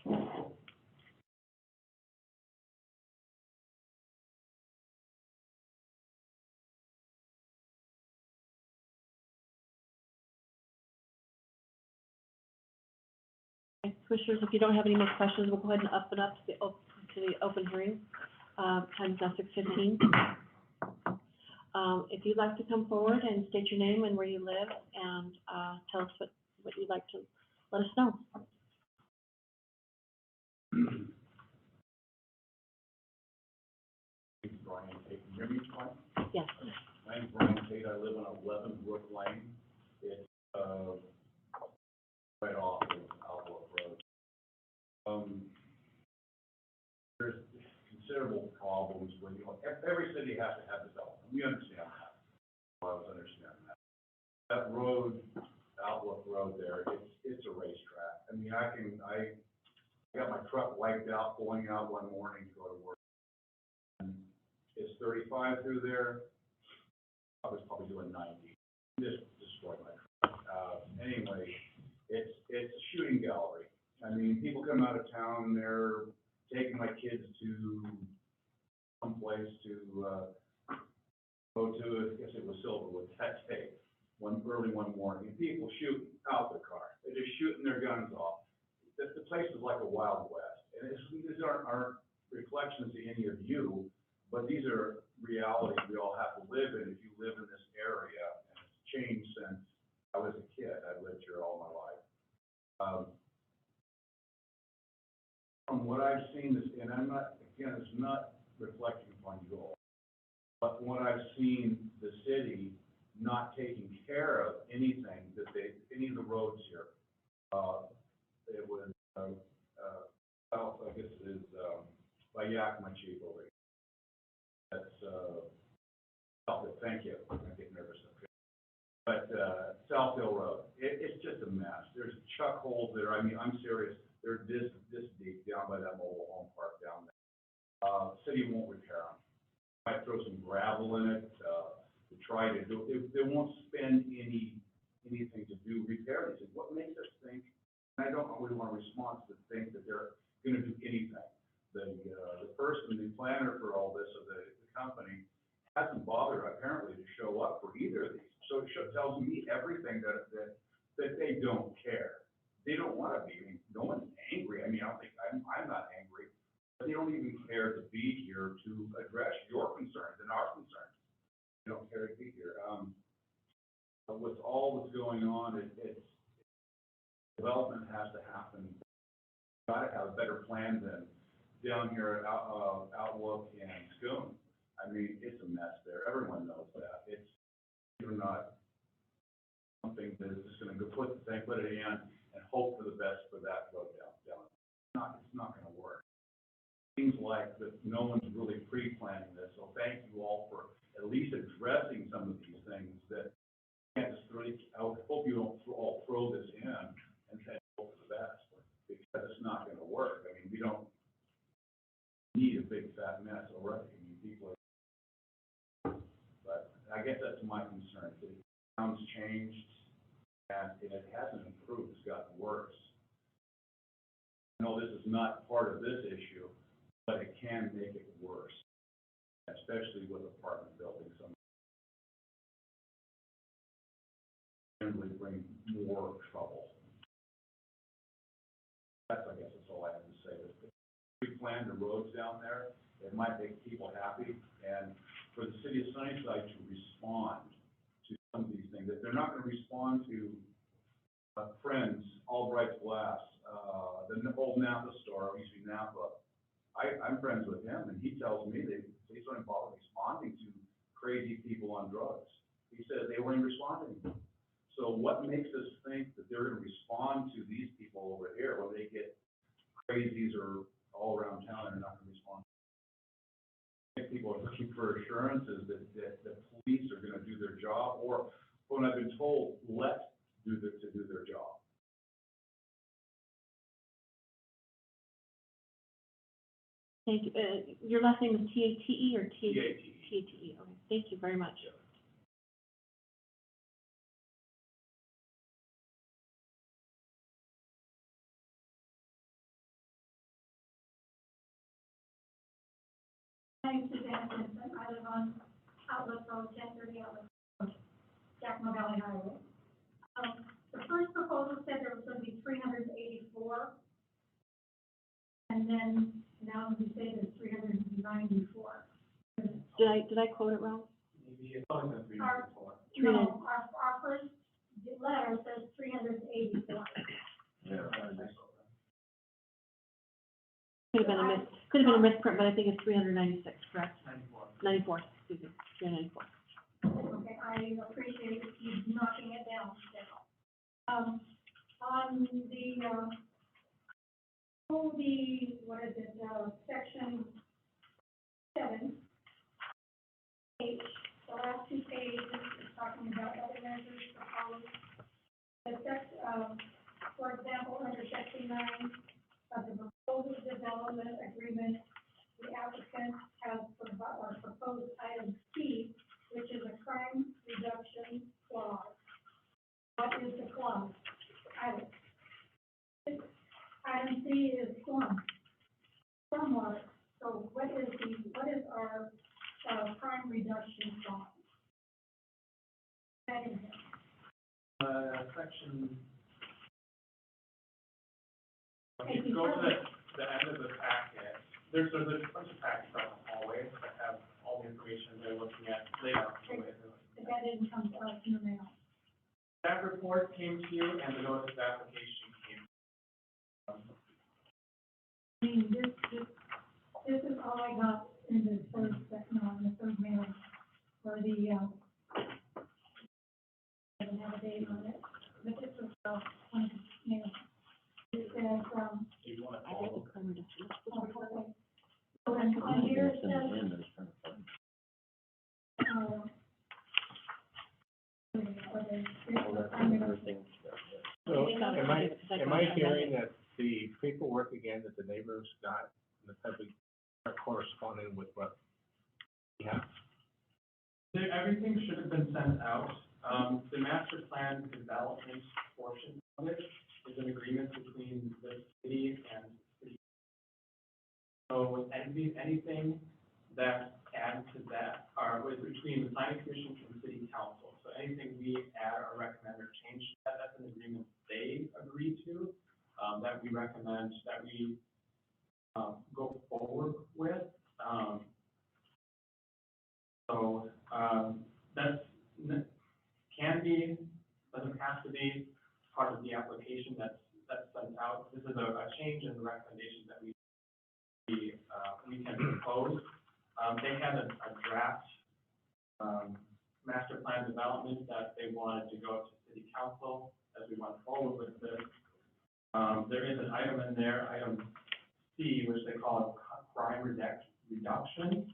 Okay, Commissioners, if you don't have any more questions, we'll go ahead and open up to the open hearing. Time's now 6:15. If you'd like to come forward and state your name and where you live, and tell us what you'd like to let us know. Brian Tate, can you hear me fine? Yes. My name's Brian Tate, I live on 11 Brook Lane. It's, right off of Outlook Road. There's considerable problems with, every city has to have development, we understand that. I was understanding that. That road, Outlook Road there, it's a racetrack. I mean, I got my truck wiped out, pulling out one morning to go to work. And it's 35 through there. I was probably doing 90. Just destroyed my truck. Anyway, it's a shooting gallery. I mean, people come out of town, they're taking my kids to someplace to go to, I guess it was Silverwood that day, early one morning, and people shooting out the car. They're just shooting their guns off. The place is like a Wild West. And these aren't reflections to any of you, but these are realities we all have to live in if you live in this area. And it's changed since I was a kid. I've lived here all my life. From what I've seen, and I'm not, again, it's not reflecting upon you all, but from what I've seen, the city not taking care of anything that any of the roads here. It was south, I guess it is, by Yakima Chief over here. That's, thank you, I'm getting nervous up here. But, South Hill Road, it's just a mess. There's chuck holes there, I mean, I'm serious, they're this deep down by that mobile home park down there. City won't repair them. Might throw some gravel in it, to try to do, they won't spend anything to do repair these. What makes us think, and I don't really want to respond to think that they're going to do anything. The person, the planner for all this of the company, hasn't bothered apparently to show up for either of these. So it tells me everything that they don't care. They don't want to be. I mean, no one's angry. I mean, I don't think I'm not angry, but they don't even care to be here to address your concerns and our concerns. They don't care to be here. With all that's going on, it's development has to happen. Got to have a better plan than down here at Outlook and Schoon. I mean, it's a mess there. Everyone knows that. It's not something that is just going to go put it in and hope for the best for that road down. It's not going to work. Seems like that no one's really pre-planning this. So thank you all for at least addressing some of these things that can't just really. I hope you don't all throw this in and say hope for the best, because it's not going to work. I mean, we don't need a big fat mess already. I mean, people are, but I guess that's my concern. The town's changed and it hasn't improved, it's gotten worse. I know this is not part of this issue, but it can make it worse, especially with apartment buildings. Some generally bring more trouble. I guess that's all I have to say. We plan the roads down there. It might make people happy, and for the city of Sunnyside to respond to some of these things, that they're not going to respond to Friends, Albright's Glass, the old Napa store, used to be Napa. I'm friends with him, and he tells me that he's not involved responding to crazy people on drugs. He said they weren't responding. So what makes us think that they're going to respond to these people over here when they get crazies or all around town and they're not going to respond? I think people are looking for assurances that the police are going to do their job, or when I've been told, to do their job. Thank you. Your last name is T-A-T-E or T-A-T-E? T-A-T-E. T-A-T-E. Okay. Thank you very much. name's Suzanne Vincent. I live on Outlook Road, 1030 Outlook Road, Jackson Valley Highway. The first proposal said there was going to be 384, and then now you say there's 394. Did I quote it wrong? Maybe it's only been 3 Our- before. No, our first letter says 384. Yeah. Could have been a misprint, but I think it's 396, correct? 94, excuse me, 394. Okay, I appreciate you knocking it down. On what is it, section 7, H, the last 2 pages is talking about other measures proposed. For example, under section 9 of the proposed development agreement, the applicant has proposed item C, which is a crime reduction clause. What is the clause? Item C is stormwater. So what is our crime reduction clause? That is it. Section, if you go to the end of the packet, there's a bunch of packets out in the hallway that have all the information they're looking at laid out the way they're looking at. That didn't come to us in the mail. That report came to you and the notice of application came. I mean, this is all I got in the first, in the third mail, for the, I don't have a date on it, but this was, one of the mail. It says, You want to I read follow? the crime reduction. okay. So, and here it says, So, am I hearing that the paperwork again that the neighbors got, and the public are corresponding with what we have? Everything should have been sent out. The master plan development portion of it is an agreement between the city and the city. So anything that adds to that was between the planning commission and the city council. So anything we add or recommend or change to that, that's an agreement they agree to, that we recommend, that we go forward with. That's can be, doesn't have to be part of the application that's sent out. This is a change in the recommendation that we can propose. They had a draft master plan development that they wanted to go to city council as we went forward with this. There is an item in there, item C, which they call crime reduction,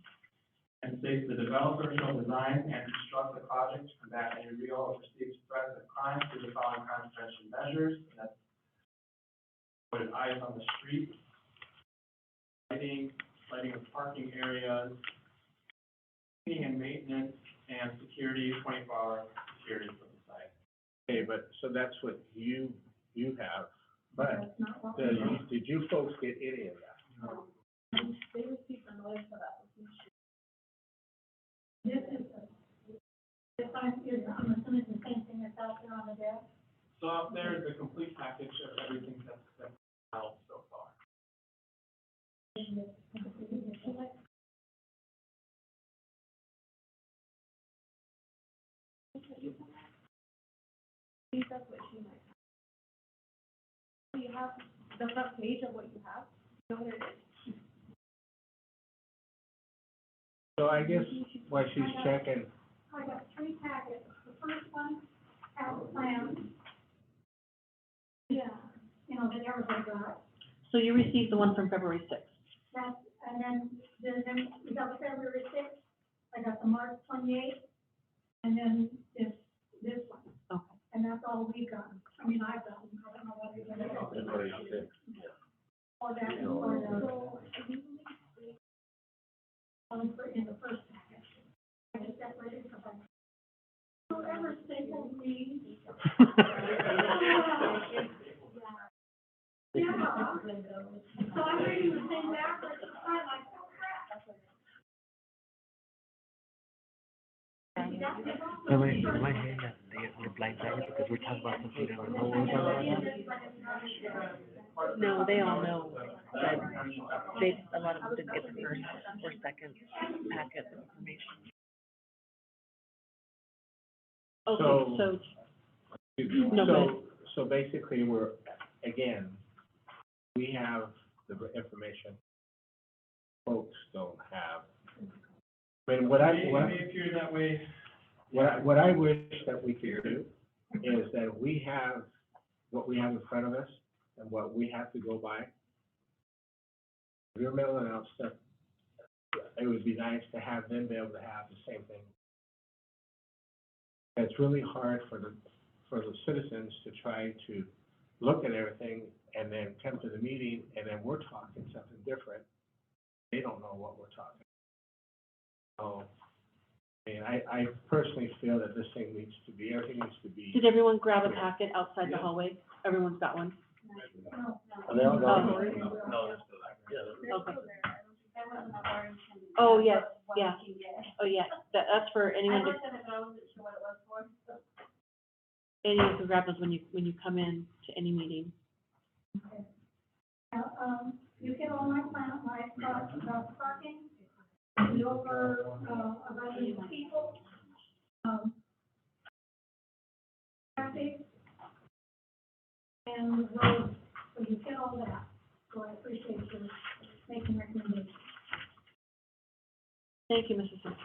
and states the developer shall design and construct the project to combat any real or perceived threats of crime through the following crime prevention measures. And that's what eyes on the street, lighting of parking areas, cleaning and maintenance, and security, 24-hour security for the site. Okay, but, so that's what you have, but that's not what we want. did you folks get any of that? No. They received a notice of application. This is, I'm assuming the same thing that's out there on the desk. So up there is the complete package of everything that's filed so far. I think that's what she might have. Do you have the front page of what you have? You know what it is? So I guess while she's checking, I got 3 packets. The first one has a plan, Yeah. that everybody got. So you received the one from February 6th. That's, and then we got the February 6th, I got the March 28th, and then this one. Okay. And that's all we got. I mean, I've got, I don't know what everybody else. everybody said, Or that, or the, only for in the first package. I just separated because I. Whoever stapled me. Yeah. So I'm reading the same backwards, it's not like, oh crap. blindsided because we're talking about something they don't know about. No, they all know, but a lot of them didn't get the first or second packet of information. Okay, so, No, go ahead. So basically, we have the information folks don't have. I mean, what It may appear that way. what I wish that we could do is that we have what we have in front of us and what we have to go by. If you're mailing out stuff, it would be nice to have them be able to have the same thing. It's really hard for the citizens to try to look at everything and then come to the meeting and then we're talking something different. They don't know what we're talking about. So, I mean, I personally feel that this thing everything needs to be. Did everyone grab a packet outside the hallway? Everyone's got one? Are they all gone? Oh. No, they're still there. Okay. Oh, yes, yeah. Oh, yeah, that's for anyone to, anyone can grab those when you come in to any meeting. Okay. Now, you get all my plan, my thoughts about parking, the over, abundance of people, traffic, and the road, so you get all that. So I appreciate you making recommendations. Thank you, Mrs. Simpson.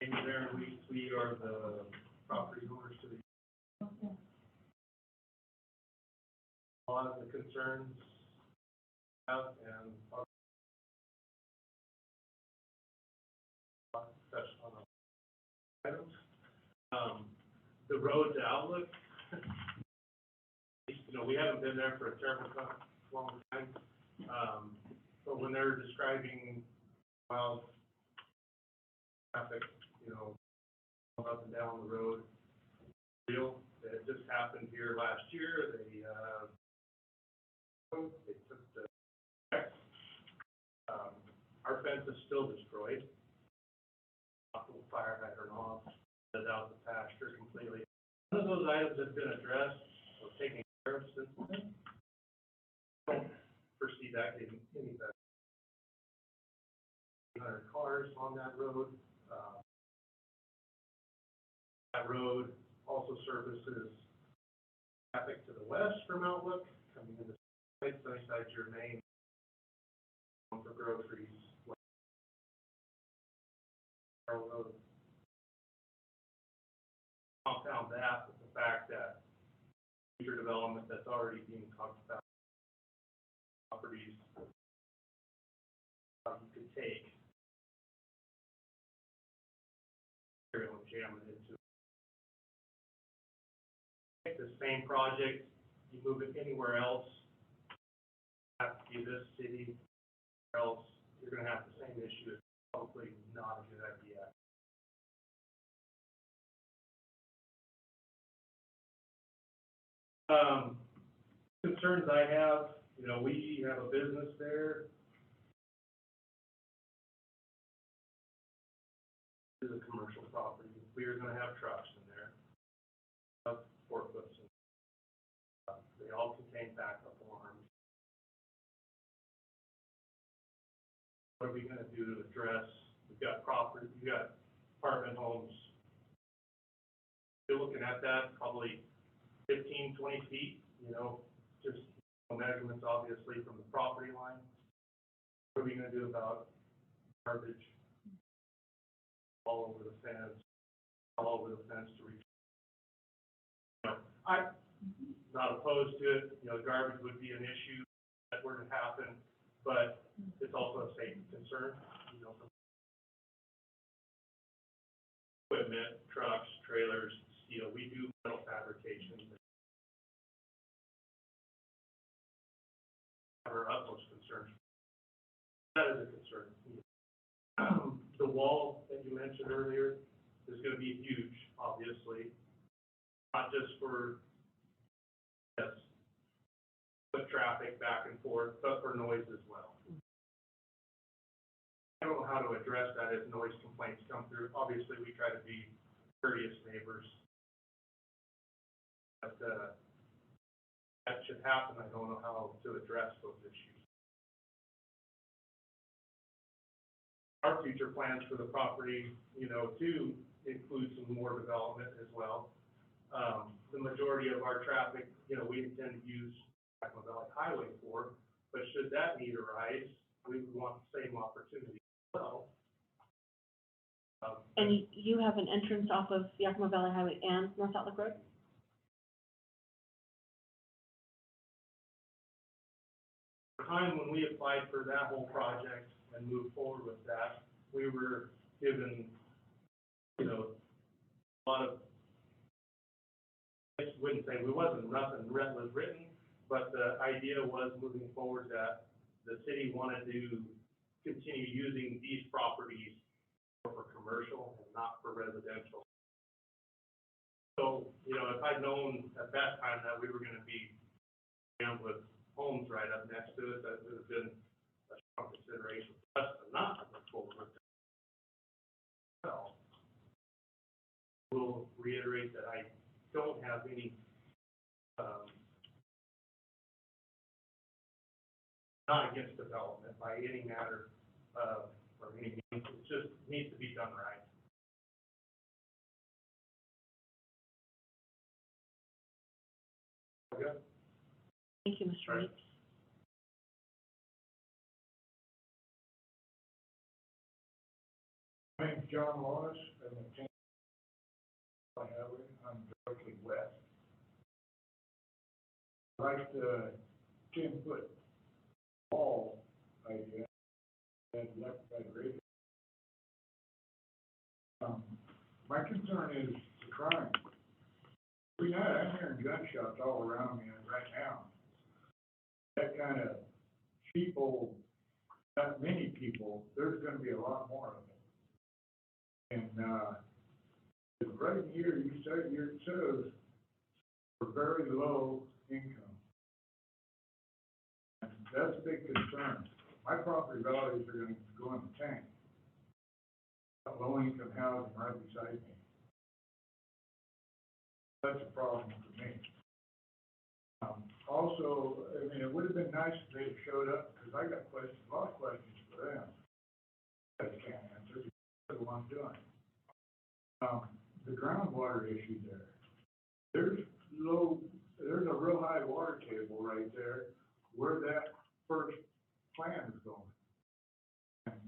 And there, we are the property owners to the, a lot of the concerns out and touched on the items. The road to Outlook, we haven't been there for a terrible long time. But when they're describing wild traffic, up and down the road, that just happened here last year. They took the our fence is still destroyed. Possible fire hydrant off, set out the pasture completely. None of those items have been addressed or taken care of since then. I don't foresee that getting any better. 100 cars on that road. That road also services traffic to the west from Outlook, coming into Sunnyside, your main for groceries. Road. Compound that with the fact that future development that's already being talked about, properties you could take and jam it into. Take the same project, you move it anywhere else, have to be this city, or else you're going to have the same issue. It's probably not a good idea. Concerns I have, we have a business there. This is a commercial property. We are going to have trucks in there, forklifts, and they all contain backup alarms. What are we going to do to address? We've got property, we've got apartment homes. You're looking at that probably 15, 20 feet, just measurements obviously from the property line. What are we going to do about garbage all over the fence to reach? I'm not opposed to it. Garbage would be an issue if that were to happen, but it's also a safety concern. Equipment, trucks, trailers, steel. We do metal fabrication. Our utmost concern. That is a concern. The wall that you mentioned earlier is going to be huge, obviously. not just for, yes, foot traffic back and forth, but for noise as well. I don't know how to address that if noise complaints come through. Obviously, we try to be courteous neighbors. But, that should happen. I don't know how to address those issues. Our future plans for the property, you know, do include some more development as well. The majority of our traffic, you know, we intend to use Yakima Valley Highway for, but should that need arise, we would want the same opportunity as well. And you have an entrance off of Yakima Valley Highway and North Outlook Road? The time when we applied for that whole project and moved forward with that, we were given, you know, a lot of, I wouldn't say, nothing was written, but the idea was moving forward that the city wanted to continue using these properties for commercial and not for residential. So, you know, if I'd known at that time that we were gonna be down with homes right up next to it, that would have been a strong consideration for us to not move forward with that. Well, we'll reiterate that I don't have any, not against development by any matter, or any means. It just needs to be done right. Okay. Thank you, Mr. Reed. My name's John Wallace, I'm a 10 highway, I'm directly west. I like the 10-foot wall idea, and left side radius. My concern is the crime. I'm hearing gunshots all around me right now. That kind of people, not many people, there's gonna be a lot more of it. And, right here, you said, it says, for very low income. And that's a big concern. My property values are gonna go in the tank. Low income housing right beside me. That's a problem for me. Also, I mean, it would have been nice if they had showed up, because I got questions, a lot of questions for them. I can't answer, because they're the ones doing it. The groundwater issue there. There's a real high water table right there where that first plan is going. And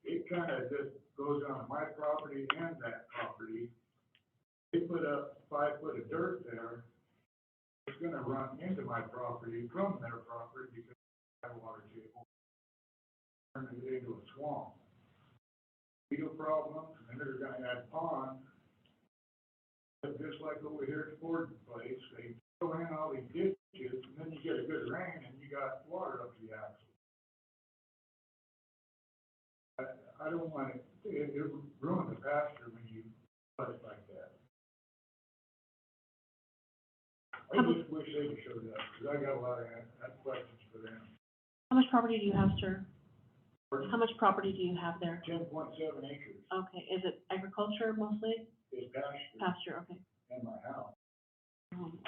it kind of just goes on my property and that property. They put up 5 foot of dirt there. It's gonna run into my property from their property because of the water table. Turn it into a swamp. Mosquito problems, and they're gonna add ponds. Just like over here at Ford's place, they throw in all these ditches, and then you get a good rain, and you got water up to the axle. I don't want it ruins the pasture when you put it like that. I just wish they'd showed up, because I got a lot of questions for them. How much property do you have, sir? How much property do you have there? 10.7 acres Okay, is it agriculture mostly? is pasture Pasture, okay. in my house. Okay.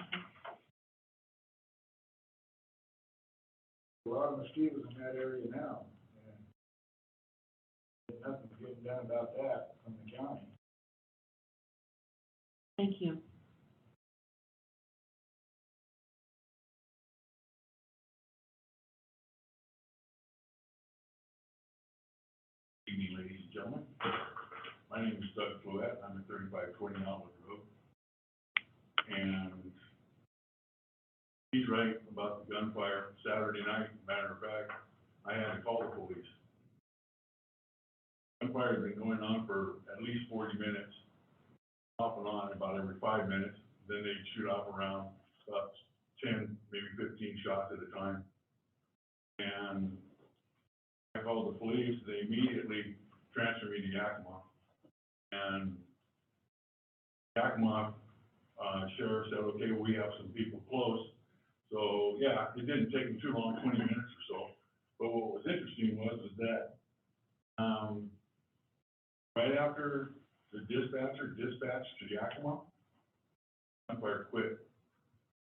A lot of mosquitoes in that area now, and nothing's getting done about that from the county. Thank you. Evening, ladies and gentlemen. My name is Doug Fluette. I'm at 3520 Outlook Road. And he's right about the gunfire Saturday night. Matter of fact, I had to call the police. Gunfire has been going on for at least 40 minutes, off and on about every 5 minutes. Then they shoot off around about 10, maybe 15 shots at a time. And I called the police. They immediately transferred me to Yakima. And Yakima sheriff said, okay, we have some people close. So, yeah, it didn't take them too long, 20 minutes or so. But what was interesting was that, right after the dispatcher dispatched to Yakima, gunfire quit,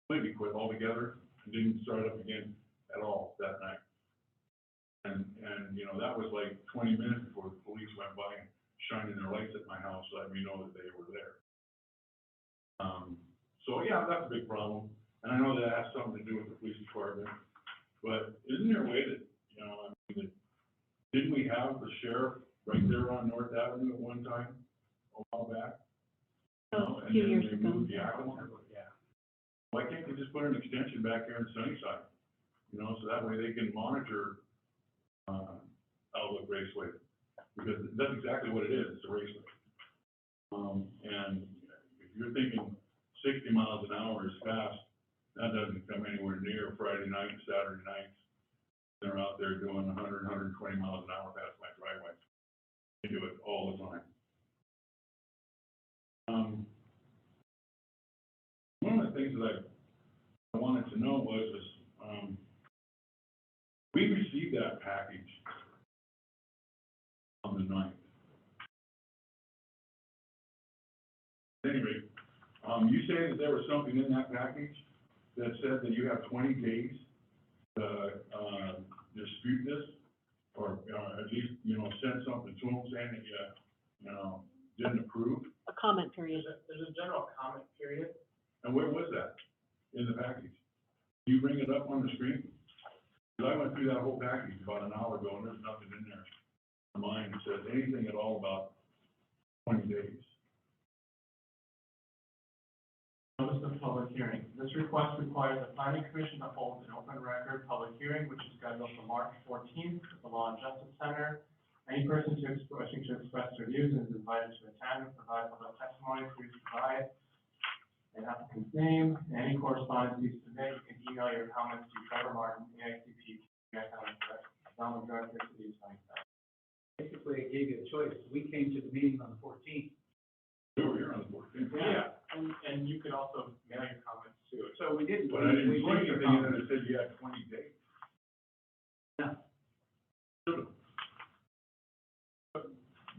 completely quit altogether, and didn't start up again at all that night. And, you know, that was like 20 minutes before the police went by and shining their lights at my house, letting me know that they were there. So yeah, that's a big problem, and I know that has something to do with the police department, but isn't there a way that, you know, I mean, didn't we have the sheriff right there on North Avenue at one time, a while back? You know, A few years and then ago. they moved Yakima. Yeah. Why can't they just put an extension back here in Sunnyside? You know, so that way they can monitor, Outlook Raceway, because that's exactly what it is, it's a raceway. And if you're thinking 60 miles an hour is fast, that doesn't come anywhere near Friday night and Saturday nights. They're out there doing 100, 120 miles an hour past my driveway. They do it all the time. One of the things that I wanted to know was, we received that package on the 9th. Anyway, you say that there was something in that package that said that you have 20 days to, dispute this, or, at least, you know, send something to them saying that you know, didn't approve? A comment period. There's a general comment period. And where was that in the package? Can you bring it up on the screen? Because I went through that whole package about an hour ago, and there's nothing in there on mine that says anything at all about 20 days. Notice of public hearing. This request requires the planning commission to hold an open record public hearing, which is scheduled for March 14th at the Law and Justice Center. Any person wishing to express their views is invited to attend and provide public testimony. Please provide an applicant's name, and any correspondence you submit. You can email your comments to Trevor Martin, AICP, Development Director, City of Sunnyside. Basically, it gave you a choice. We came to the meeting on the 14th. We were here on the 14th. Yeah, and you could also mail your comments too. So we didn't. But I didn't we see anything in there that said you had 20 days. No.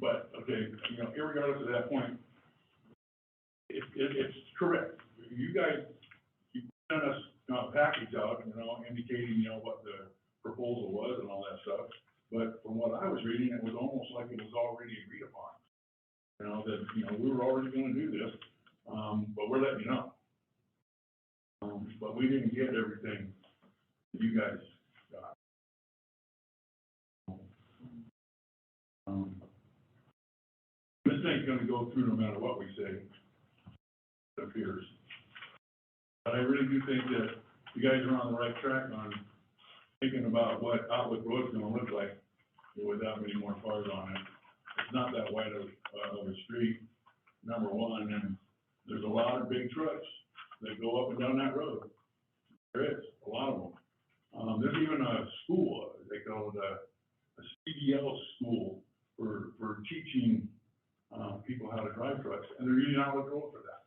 But, okay, you know, irregardless of that point, it's correct. You guys, you sent us a package out, you know, indicating, you know, what the proposal was and all that stuff. But from what I was reading, it was almost like it was already agreed upon. You know, that, you know, we were already gonna do this, but we're letting you know. But we didn't get everything that you guys got. This thing's gonna go through no matter what we say, it appears. But I really do think that you guys are on the right track on thinking about what Outlook Road's gonna look like without many more cars on it. It's not that wide of a street, number one, and there's a lot of big trucks that go up and down that road. There is, a lot of them. There's even a school, they call it a CDL school for teaching, people how to drive trucks, and they're using Outlook Road for that.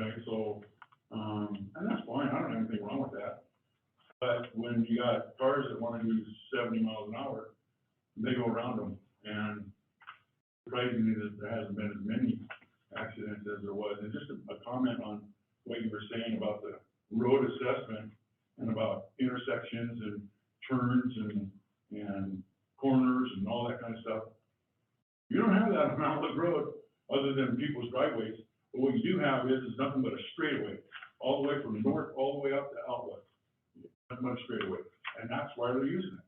Okay, so, and that's fine, I don't have anything wrong with that. But when you got cars that wanna do 70 miles an hour, they go around them, and surprisingly, that there hasn't been as many accidents as there was. And just a comment on what you were saying about the road assessment and about intersections and turns and corners and all that kind of stuff. You don't have that on Outlook Road, other than people's driveways, but what you do have is nothing but a straightaway, all the way from north, all the way up to Outlook. Nothing but a straightaway, and that's why they're using it.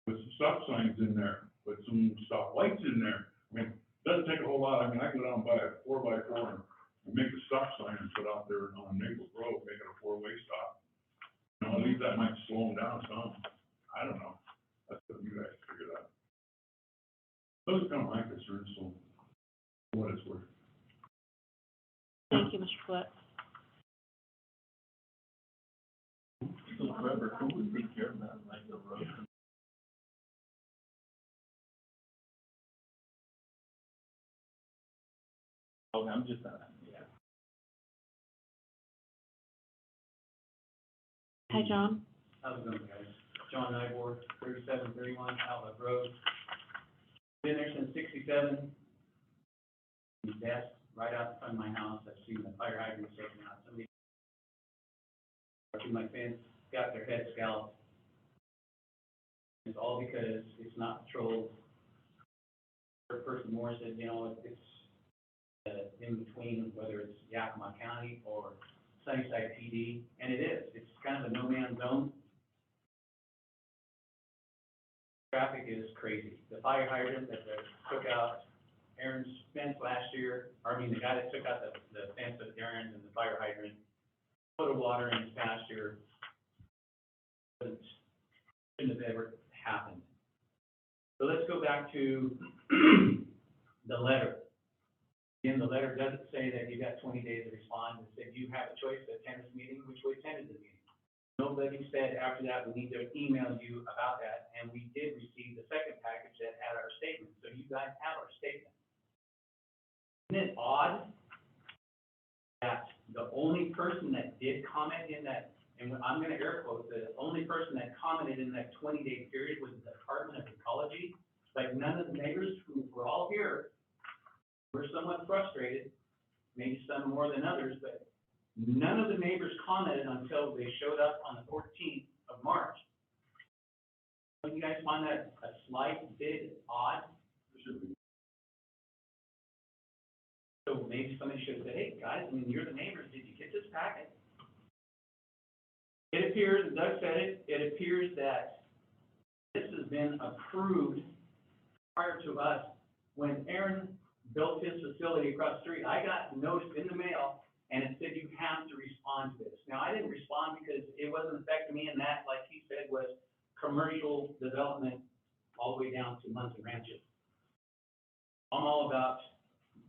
With some stop signs in there, with some stop lights in there. I mean, it doesn't take a whole lot. I mean, I can go down by a 4x4 and make a stop sign and put out there on Naples Road, make it a 4-way stop. You know, at least that might slow them down some. I don't know. That's what you guys figured out. Those are kind of my concerns, so for what it's worth. Thank you, Mr. Foot. So Trevor, who would take care of that, like the road? Okay, I'm just, yeah. Hi, John. How's it going, guys? John Nyborg, 3731 Outlet Road. Been there since 67. Desk right out in front of my house. I've seen the fire hydrant taken out. Somebody through my fence, got their head scalped. It's all because it's not patrolled. Third person more said, you know, it's in between, whether it's Yakima County or Sunnyside PD, and it is. It's kind of a no-man's zone. Traffic is crazy. The fire hydrant that took out Aaron's fence last year, the guy that took out the fence of Aaron's and the fire hydrant, put of water in his pasture, shouldn't have ever happened. So let's go back to the letter. Again, the letter doesn't say that you got 20 days to respond. It said you have a choice to attend this meeting, which we attended the meeting. Nobody said after that, we need to email you about that, and we did receive the second package that had our statement, so you guys have our statement. Isn't it odd that the only person that did comment in that, and I'm gonna air quote, the only person that commented in that 20-day period was the Department of Ecology, like none of the neighbors who were all here were somewhat frustrated, maybe some more than others, but none of the neighbors commented until they showed up on the 14th of March. Don't you guys find that a slight bit odd? So maybe somebody should have said, hey, guys, you're the neighbors, did you get this packet? It appears, and Doug said it, it appears that this has been approved prior to us. When Aaron built his facility across the street, I got notice in the mail, and it said you have to respond to this. Now, I didn't respond because it wasn't affecting me, and that, like he said, was commercial development all the way down to Munson Ranches. I'm all about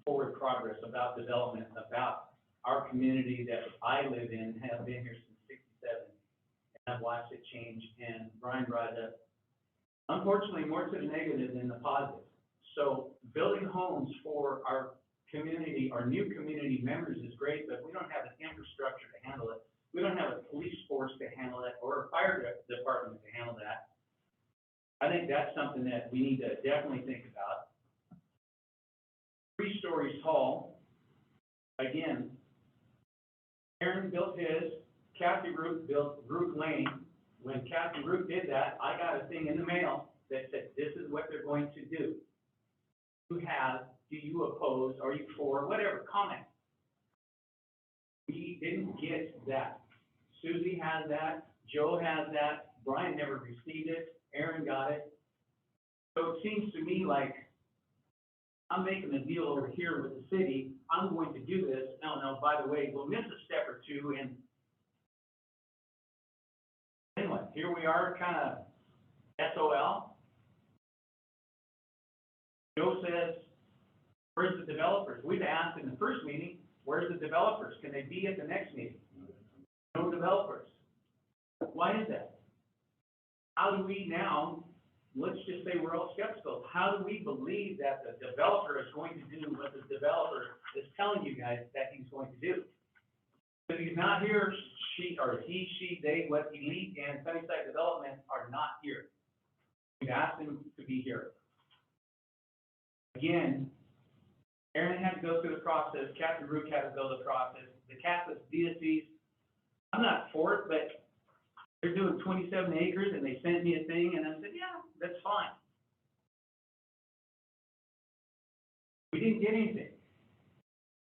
forward progress, about development, about our community that I live in, have been here since '67, and I've watched it change, and Brian brought it up. Unfortunately, more to the negative than the positive. So building homes for our community, our new community members is great, but we don't have an infrastructure to handle it. We don't have a police force to handle it, or a fire department to handle that. I think that's something that we need to definitely think about. 3 stories tall. Again, Aaron built his, Kathy Root built Root Lane. When Kathy Root did that, I got a thing in the mail that said, this is what they're going to do. Do you oppose, are you for, whatever, comment. We didn't get that. Susie has that, Joe has that, Brian never received it, Aaron got it. So it seems to me like I'm making a deal over here with the city, I'm going to do this, no, by the way, we'll miss a step or two, and anyway, here we are, kind of SOL. Joe says, where's the developers? We've asked in the first meeting, where's the developers? Can they be at the next meeting? No developers. Why is that? How do we now, let's just say we're all skeptical, how do we believe that the developer is going to do what the developer is telling you guys that he's going to do? If he's not here, he, they, what he leads and Sunnyside Development are not here. We've asked him to be here. Again, Aaron had to go through the process, Captain Rook had to go the process, the Catholic deities, I'm not for it, but they're doing 27 acres and they sent me a thing and I said, yeah, that's fine. We didn't get anything.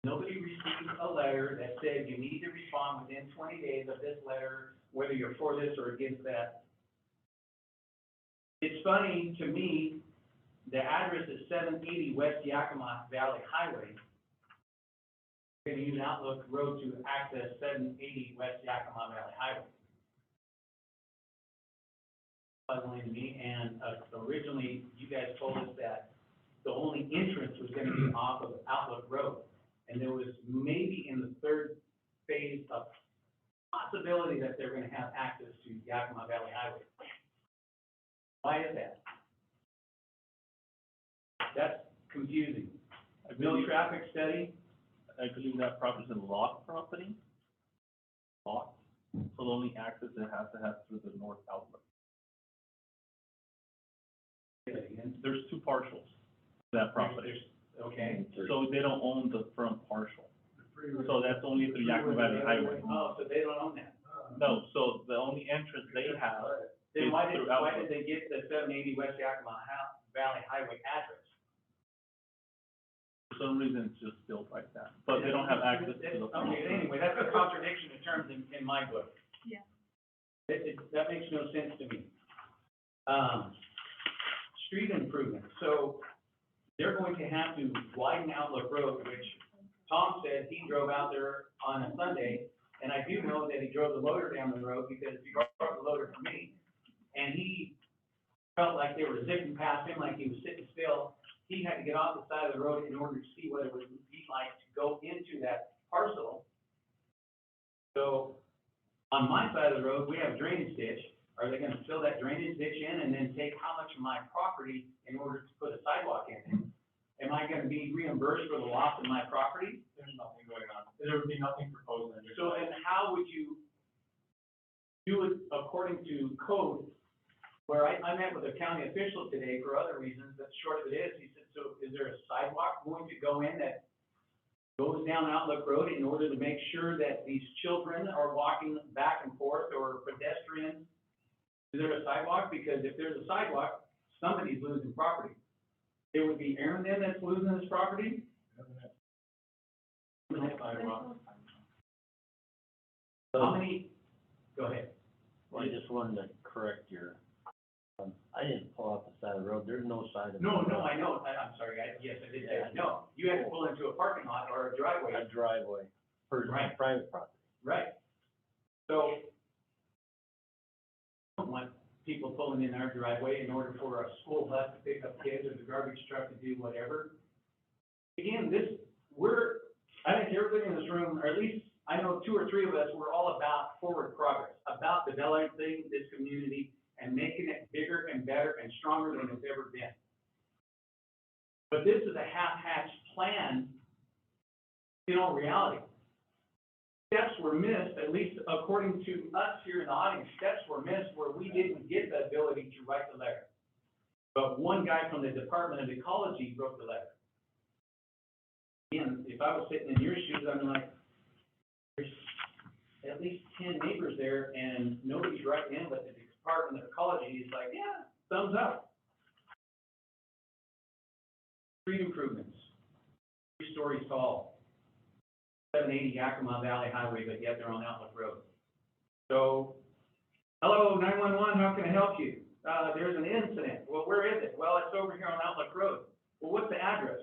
Nobody received a letter that said you need to respond within 20 days of this letter, whether you're for this or against that. It's funny to me, the address is 780 West Yakima Valley Highway. We're going to use Outlook Road to access 780 West Yakima Valley Highway. Puzzling to me, and originally you guys told us that the only entrance was going to be off of Outlook Road. And there was maybe in the 3rd phase of possibility that they're going to have access to Yakima Valley Highway. Why is that? That's confusing. No traffic study. I believe that property is a lot property. Lot. So the only access it has to have through the north outlet. There's two parcels to that property. Okay. So they don't own the front partial. So that's only through Yakima Valley Highway. Oh, so they don't own that. No, so the only entrance they have Then is why through did outlet. they get the 780 West Yakima Valley Highway address? For some reason, it's just built like that, but they don't have access to the. Okay, anyway, that's a contradiction of terms in my book. Yeah. That makes no sense to me. Street improvement, so they're going to have to widen Outlook Road, which Tom said he drove out there on a Sunday, and I do know that he drove the loader down the road because he drove the loader for me, and he felt like they were zipping past him like he was sitting still. He had to get off the side of the road in order to see what it would be like to go into that parcel. So, on my side of the road, we have a drainage ditch. Are they gonna fill that drainage ditch in and then take how much of my property in order to put a sidewalk in? Am I gonna be reimbursed for the loss of my property? There's nothing going on. There would be nothing proposed in there. So then how would you do it according to code? Where I met with a county official today for other reasons, but short of it is, he said, so is there a sidewalk going to go in that goes down Outlook Road in order to make sure that these children are walking back and forth or pedestrians? Is there a sidewalk? Because if there's a sidewalk, somebody's losing property. It would be Aaron then that's losing his property? How many, go ahead. Well, I just wanted to correct your, I didn't pull out the side of the road, there's no side of the No, road. I know, I'm sorry, yes, I did say, no, you had to pull into a parking lot or a driveway. A driveway, for Right. private property. Right. So, I don't want people pulling in our driveway in order for a school bus to pick up kids or the garbage truck to do whatever. Again, I think everybody in this room, or at least I know 2 or 3 of us, we're all about forward progress, about developing this community and making it bigger and better and stronger than it's ever been. But this is a half-hatched plan in all reality. Steps were missed, at least according to us here in the audience, steps were missed where we didn't get the ability to write the letter. But one guy from the Department of Ecology wrote the letter. And if I was sitting in your shoes, I'm like, there's at least 10 neighbors there and nobody's writing in, but the Department of Ecology is like, yeah, thumbs up. Street improvements, 3 stories tall. 780 Yakima Valley Highway, but yet they're on Outlook Road. So, hello, 911, how can I help you? There's an incident. Well, where is it? Well, it's over here on Outlook Road. Well, what's the address?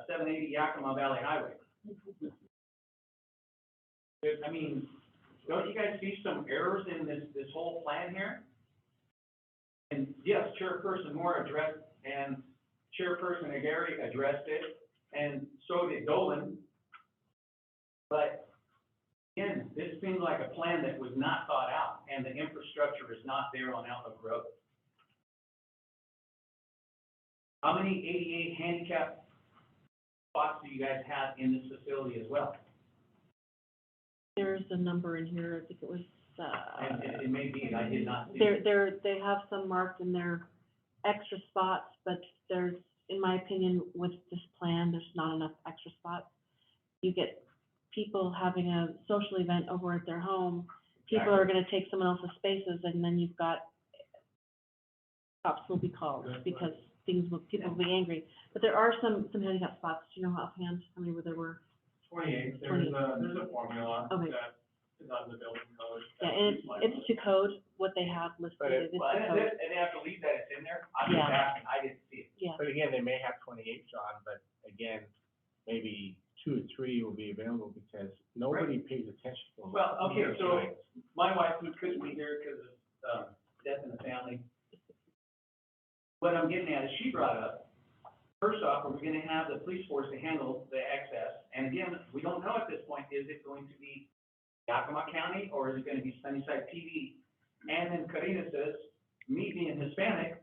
780 Yakima Valley Highway. I mean, don't you guys see some errors in this whole plan here? And yes, Chairperson Moore addressed, and Chairperson Aguirre addressed it, and so did Dolan. But again, this seemed like a plan that was not thought out, and the infrastructure is not there on Outlook Road. How many ADA handicap spots do you guys have in this facility as well? There's a number in here, I think it was, And it may be, I did not see. they have some marked in their extra spots, but there's, in my opinion, with this plan, there's not enough extra spots. You get people having a social event over at their home, people are gonna take someone else's spaces, and then you've got, cops will be called, because people will be angry. But there are some handicap spots, do you know offhand, how many there were? 28, there's a formula Okay. that is on the building code. Yeah, and it's to code, what they have listed, But it's to Well, and code, they have to leave that it's in there. I'm just Yeah. asking, I didn't see it. yeah. But again, they may have 28, John, but again, maybe 2 or 3 will be available because nobody pays attention to them. Well, okay, so my wife, who couldn't be here because of, death in the family, what I'm getting at is she brought up, first off, are we gonna have the police force to handle the excess? And again, we don't know at this point, is it going to be Yakima County or is it gonna be Sunnyside PD? And then Karina says, me being Hispanic,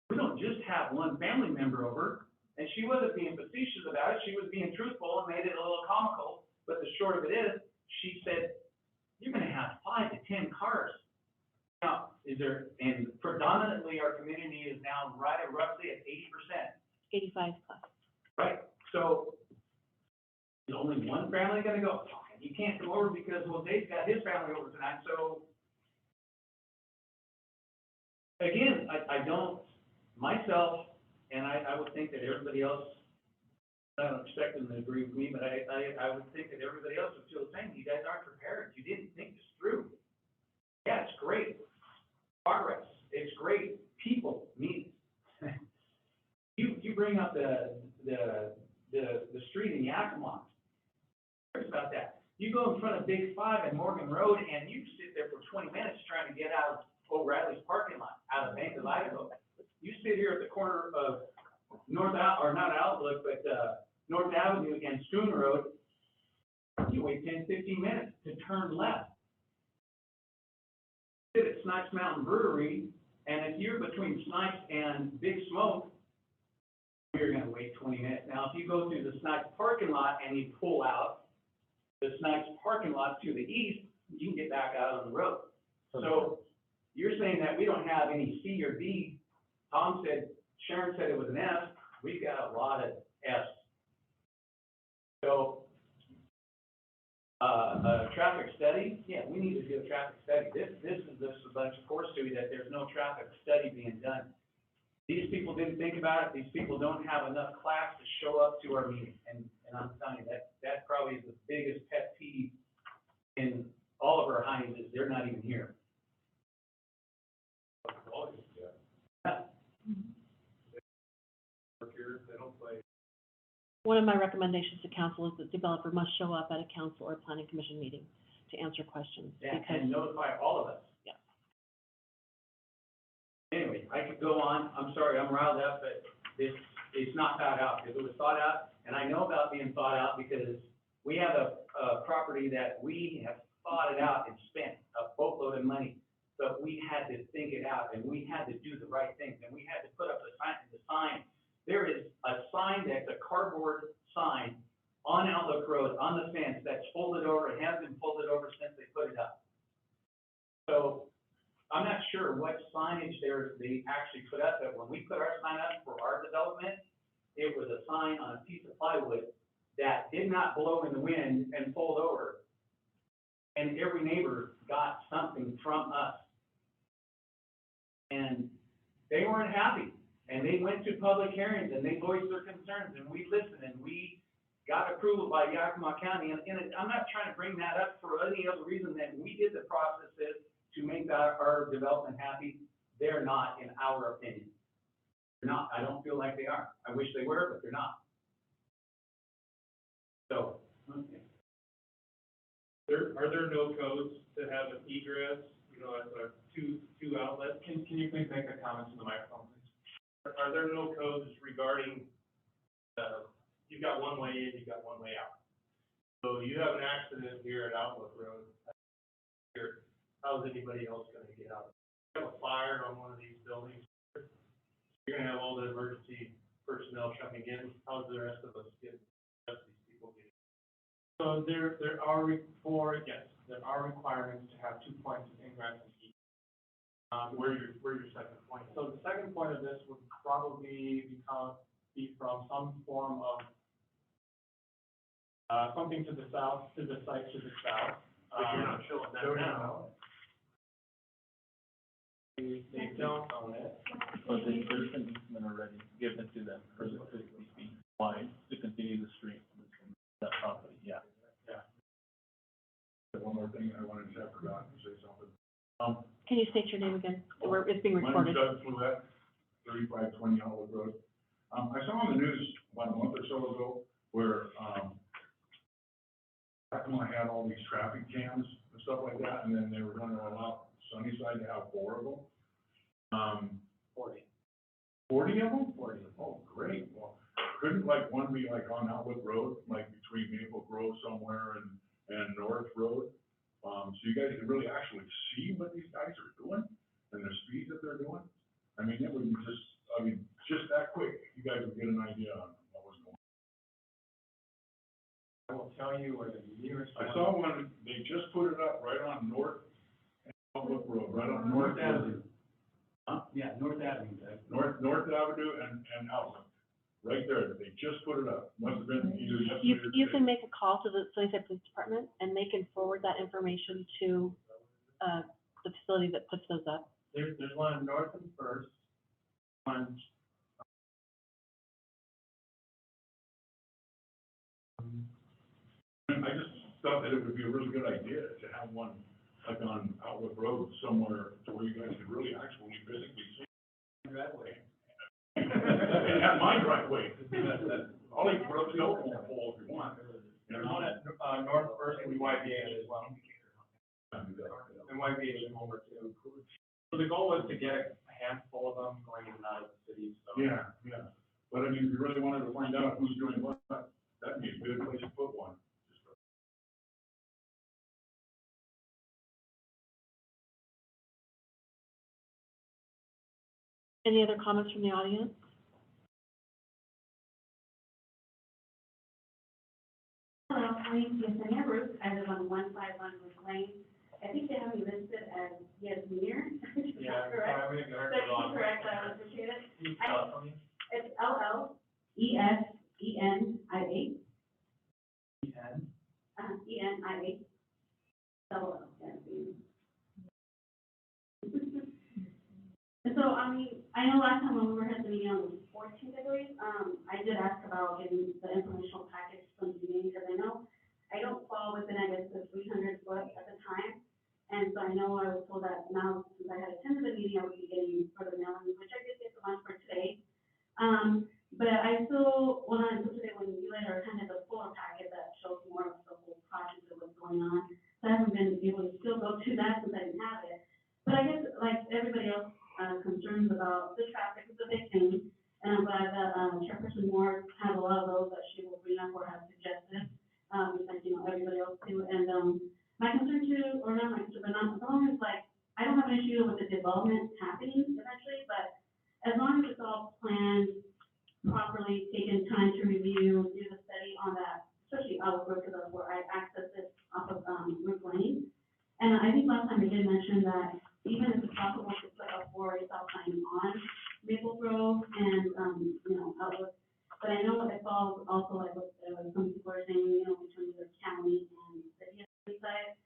we don't just have one family member over. And she wasn't being facetious about it, she was being truthful and made it a little comical, but the short of it is, she said, you're gonna have 5 to 10 cars. Now, and predominantly our community is now right at roughly at 80%, 85 plus. right? So is only one family gonna go? You can't come over because, well, Dave's got his family over tonight, so. Again, I don't, myself, and I would think that everybody else, I don't expect them to agree with me, but I would think that everybody else would feel the same. You guys aren't prepared. You didn't think this through. Yeah, it's great. Progress. It's great. People meet. You bring up the street in Yakima. Curious about that. You go in front of Big Five and Morgan Road and you sit there for 20 minutes trying to get out of O'Reilly's parking lot, out of Bank of Idaho. You sit here at the corner of North Avenue and Schooner Road, you wait 10, 15 minutes to turn left. Sit at Snipes Mountain Brewery, and if you're between Snipes and Big Smoke, you're gonna wait 20 minutes. Now, if you go through the Snipes parking lot and you pull out the Snipes parking lot to the east, you can get back out on the road. So you're saying that we don't have any C or D. Sharon said it was an F. We've got a lot of F's. So, a traffic study, yeah, we need to do a traffic study. This is a bunch of horse story that there's no traffic study being done. These people didn't think about it. These people don't have enough class to show up to our meeting. And I'm telling you, that probably is the biggest pet peeve in all of our hinds is they're not even here. One of my recommendations to council is that developer must show up at a council or planning commission meeting to answer questions. Yeah, Because, and notify all of us. Yeah. Anyway, I could go on. I'm sorry, I'm riled up, but it's not thought out. If it was thought out, and I know about being thought out because we have a property that we have thought it out and spent a boatload of money, but we had to think it out and we had to do the right things and we had to put up the sign. There is a sign that's a cardboard sign on Outlook Road, on the fence, that's folded over and has been folded over since they put it up. So I'm not sure what signage they actually put up, but when we put our sign up for our development, it was a sign on a piece of plywood that did not blow in the wind and fold over. And every neighbor got something from us. And they weren't happy. And they went to public hearings and they voiced their concerns and we listened and we got approval by Yakima County. And I'm not trying to bring that up for any other reason than we did the processes to make our development happy. They're not, in our opinion. They're not. I don't feel like they are. I wish they were, but they're not. So, okay. Are there no codes to have an egress, as a two outlets? Can you please make a comment to the microphone, please? Are there no codes regarding, you've got one way in, you've got one way out. So you have an accident here at Outlook Road. How's anybody else gonna get out? You have a fire on one of these buildings. You're gonna have all the emergency personnel coming in. How's the rest of us getting, the rest of these people getting? So there are requirements to have 2 points of ingress and egress. Where's your second point? So the second point of this would probably be from some form of something to the south, to the site to the south. But you're not showing that now. They don't own it. But there's an easement already given to them for the 50 feet wide to continue the street, that property, yeah. One more thing I wanted to, I forgot to say something. can you state your name again? It's being My recorded. name's Doug Fluette, 3520 Outlook Road. I saw on the news about a month or so ago where, Yakima had all these traffic jams and stuff like that, and then they were gonna allow Sunnyside to have 4 of them. 40. 40 of them? 40. Oh, great. Well, couldn't like one be like on Outlook Road, like between Maple Grove somewhere and North Road? So you guys can really actually see what these guys are doing and the speed that they're doing? I mean, it would be just that quick, you guys would get an idea on what was going on. I will tell you where the nearest. I saw one, they just put it up right on North right there, they just put it up, must have been either yesterday You, or you today. can make a call to the Sunnyside Police Department, and they can forward that information to, the facility that puts those up. There's one on North and First, one, I just thought that it would be a really good idea to have one, like on Outlook Road somewhere, to where you guys could really actually physically see. Driveway. And have my driveway. I'll even throw the telephone pole if you want. there's one at, North First and YBH as well. And YBH is over too. So the goal was to get a handful of them going in and out of the city, so. Yeah, yeah. But I mean, if you really wanted to find out who's doing what, that'd be a good place to put one. Any other comments from the audience? Hello, my name is Yesenia Ruth. I live on 151 Ruth Lane. I think they have me listed as Yasmir, which is Yeah, not correct. sorry, we got But it if wrong. you're correct, I would appreciate it. Can you spell it for me? It's Lelsenia, E-N? Enia, double L, yeah. And so, I mean, I know last time when we were at the meeting on the 14th, I believe, I did ask about getting the informational package from the meeting, because I know I don't fall within, I guess, the 300 foot at the time. And so I know I was told that now, since I had attended the meeting, I would be getting further mailings, which I did get the one for today. But I still wanted to today, when you later attended the fuller packet that shows more of the whole project of what's going on. So I haven't been able to still go to that since I didn't have it. But I guess, like everybody else, concerns about the traffic is a big thing. And I'm glad that, Chairperson Moore has a lot of those that she will bring up or have suggested, besides, you know, everybody else too. And, my concern too, or not my concern, but not, as long as like, I don't have an issue with the development happening eventually, but as long as it's all planned properly, taken time to review, do the study on that, especially Outlook Road, because that's where I access it off of, Route Lane. And I think last time I did mention that even if it's possible to put a 4-way stop sign on Maple Grove and, you know, Outlook, but I know it falls also like what, some people are saying, you know, between the county and the DSP side.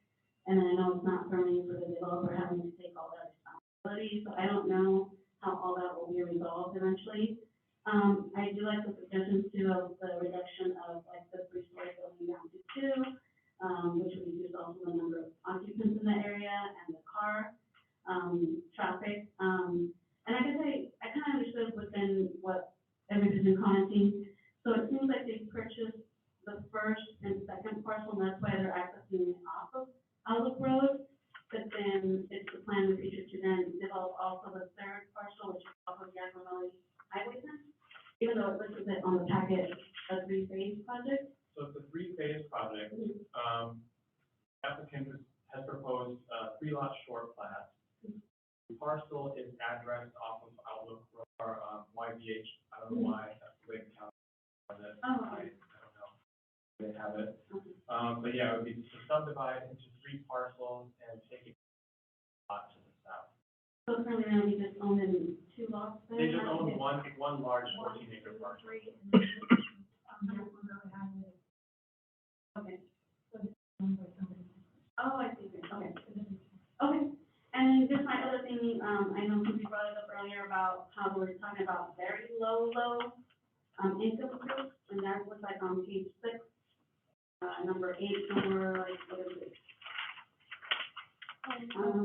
And then I know it's not permanent for the developer having to take all that responsibility, so I don't know how all that will be resolved eventually. I do like the suggestions too of the reduction of like the 3-story building down to 2, which would reduce also the number of occupants in the area and the car, traffic. And I guess I kind of understood within what everybody's been commenting. So it seems like they purchased the first and second parcel, and that's why they're accessing it off of Outlook Road. But then it's the plan in the future to then develop also the third parcel, which is off of Yagamali Highway, even though it lists it on the packet, a 3-phase project. So it's a 3-phase project. Applicant has proposed a 3-lot short plat. The parcel is addressed off of Outlook or, YBH. I don't know why, that's the way the county has it. Oh, I don't know. They have it. But yeah, it would be to subdivide into 3 parcels and take a lot to the south. So currently now we just own in 2 lots there? They just own one large 14-acre parcel. Okay. Oh, I see, okay. Okay, and just my other thing, I know somebody brought it up earlier about how we were talking about very low, income groups, and that was like on page 6, number 8, somewhere like, what is it?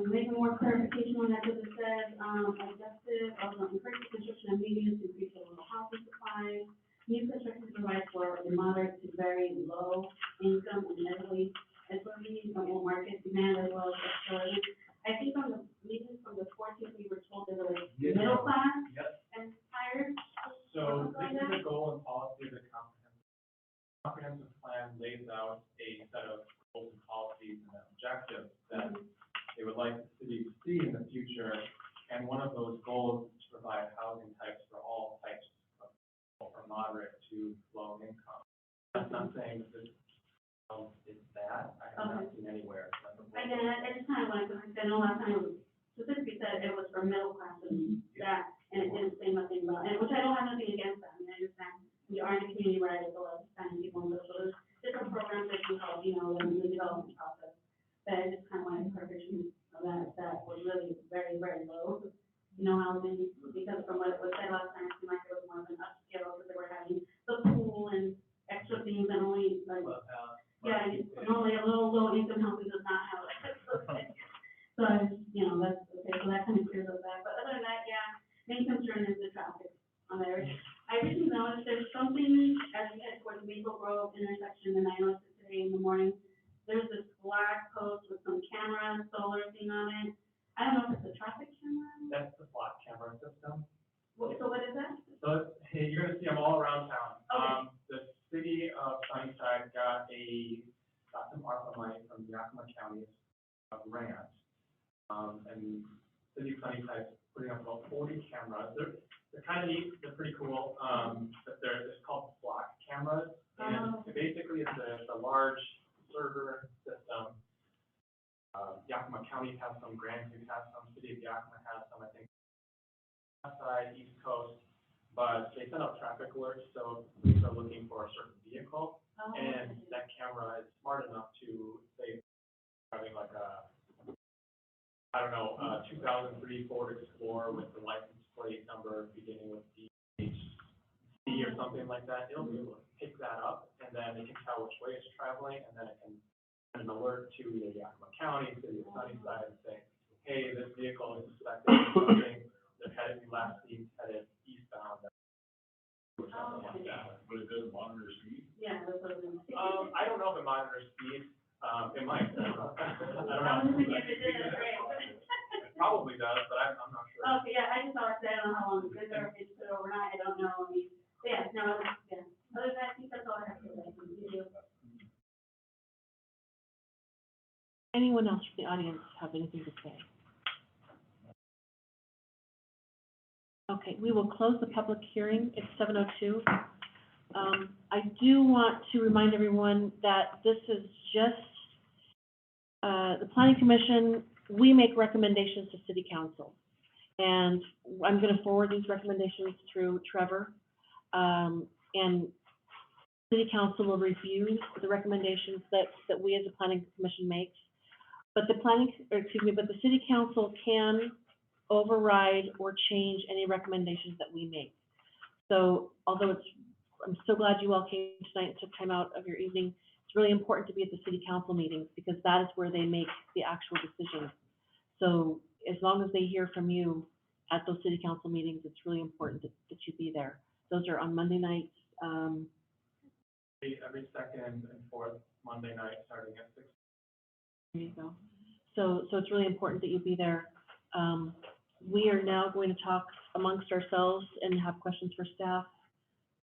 Maybe more clarification on that, because it says, objective of encourage construction of mediums to increase the local housing supply. New construction provides for a moderate to very low income and heavily exploiting the market demand as well as exploiting. I think on the meeting from the 14th, we were told that it was middle class and higher. So this is the goal and policy of the comprehensive plan lays out a set of goals and policies and objectives that they would like the city to see in the future. And one of those goals is to provide housing types for all types of people, from moderate to low income. That's not saying that this is that. I have not seen anywhere. I just kind of wanted to, I know last time it was specifically said it was for middle class and that, and it didn't say nothing about, and which I don't have nothing against that, I mean, I understand. I just kind of wanted clarification of that was really very, very low. You know, how many, because from what it was said last time, it seemed like it was more of an upscale, because they were having the pool and extra things and only, like, yeah, normally a little low income housing does not have that. So, you know, that's, okay, so that kind of clears up that, but other than that, yeah, main concern is the traffic on there. I recently noticed there's something as we head towards Maple Grove intersection, and I noticed it today in the morning. There's this black post with some camera, solar thing on it. I don't know if it's a traffic camera. That's the block camera system. So what is that? So hey, you're gonna see them all around town. Okay. The city of Sunnyside got some ARPA money from Yakima County's grant. And city of Sunnyside putting up about 40 cameras. They're kind of neat, they're pretty cool. But it's called block cameras. And basically it's a large server system. Yakima County has some, Grand View has some, City of Yakima has some, I think, west side, east coast, but they send out traffic alerts, so police are looking for a certain vehicle, and that camera is smart enough to, say, having like a, I don't know, 2003 Ford Explorer with the license plate number beginning with DHC or something like that, it'll be able to pick that up, and then it can tell which way it's traveling, and then it can an alert to either Yakima County, City of Sunnyside, and say, hey, this vehicle is suspected of something, they're headed, last seen headed eastbound, or something like that. But it doesn't monitor speed? Yeah, that's what I was gonna say. I don't know if it monitors speed, it might, I don't know. I was thinking if it did, that's great. It probably does, but I'm not sure. Okay, yeah, I just saw it today, I don't know how long it's been there, if it's been overnight, I don't know, I mean, yeah, no, yeah. Other than that, I think that's all I have to say. Thank you. Anyone else from the audience have anything to say? Okay, we will close the public hearing. It's 7:02. I do want to remind everyone that this is just, the planning commission, we make recommendations to city council. And I'm gonna forward these recommendations through Trevor. And city council will review the recommendations that we as a planning commission makes. But but the city council can override or change any recommendations that we make. So although I'm so glad you all came tonight and took time out of your evening, it's really important to be at the city council meetings because that is where they make the actual decisions. So as long as they hear from you at those city council meetings, it's really important that you be there. Those are on Monday nights. Every second and fourth Monday night, starting at 6. There you go. So it's really important that you be there. We are now going to talk amongst ourselves and have questions for staff.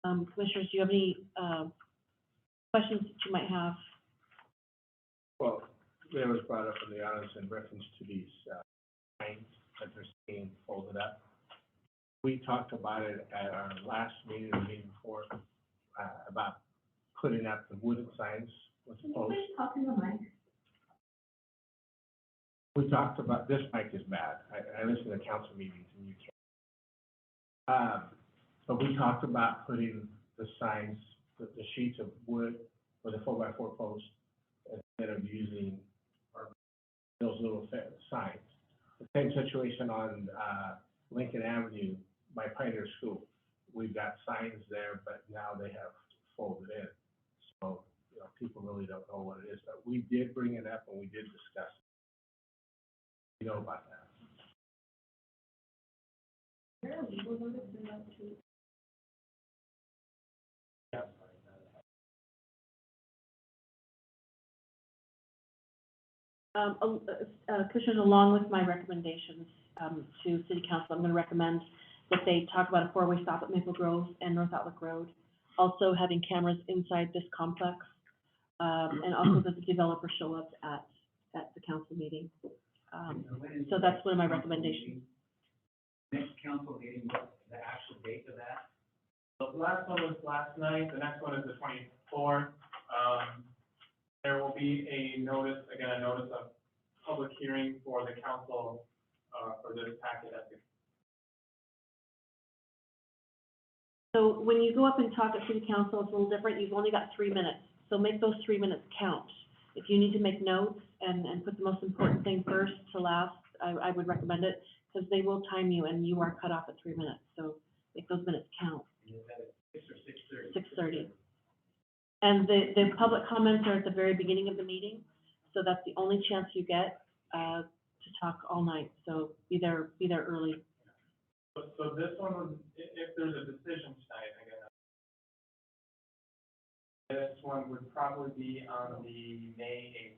Commissioners, do you have any questions that you might have? Well, it was brought up in the audience in reference to these signs that they're being folded up. We talked about it at our last meeting, the meeting before, about putting up the wooden signs with posts. Please talk in the mic. We talked about, this mic is bad. I listen to council meetings and you can't. But we talked about putting the signs, the sheets of wood with a 4x4 post instead of using those little signs. The same situation on Lincoln Avenue by Pioneer School. We've got signs there, but now they have folded in. So, you know, people really don't know what it is. But we did bring it up and we did discuss it. You know about that. Commissioners, along with my recommendations to City Council, I'm going to recommend that they talk about a four-way stop at Maple Grove and North Outlook Road. Also having cameras inside this complex, and also that the developer show up at the council meeting. So that's one of my recommendations. Next council meeting, what's the actual date of that? The last one was last night, the next one is the 24th. There will be a notice of public hearing for the council, for this packet at the. So when you go up and talk at City Council, it's a little different. You've only got 3 minutes. So make those 3 minutes count. if you need to make notes and put the most important thing first to last, I would recommend it, because they will time you, and you are cut off at 3 minutes, so make those minutes count. 6 or 6:30? 6:30. And the public comments are at the very beginning of the meeting, so that's the only chance you get, to talk all night, so be there early. So this one was, if there's a decision tonight, I guess. This one would probably be on the May 8th.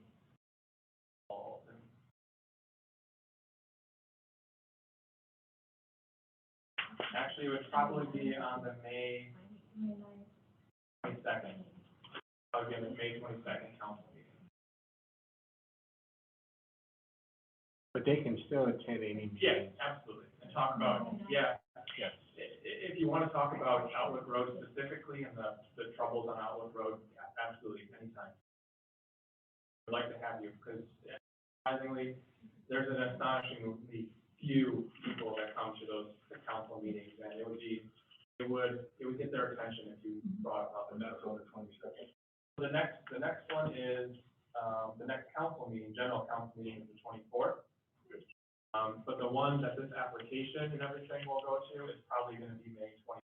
Actually, it would probably be on the May 22nd. Again, the May 22nd council meeting. But they can still attend any meeting. Yes, absolutely. And talk about, yes. If you want to talk about Outlook Road specifically and the troubles on Outlook Road, yeah, absolutely, anytime. I'd like to have you, because surprisingly, there's an astonishingly few people that come to those council meetings, and it would get their attention if you brought up, and that's on the 22nd. The next one is, the next council meeting, general council meeting is the 24th. But the one that this application and everything will go to is probably gonna be May 20th.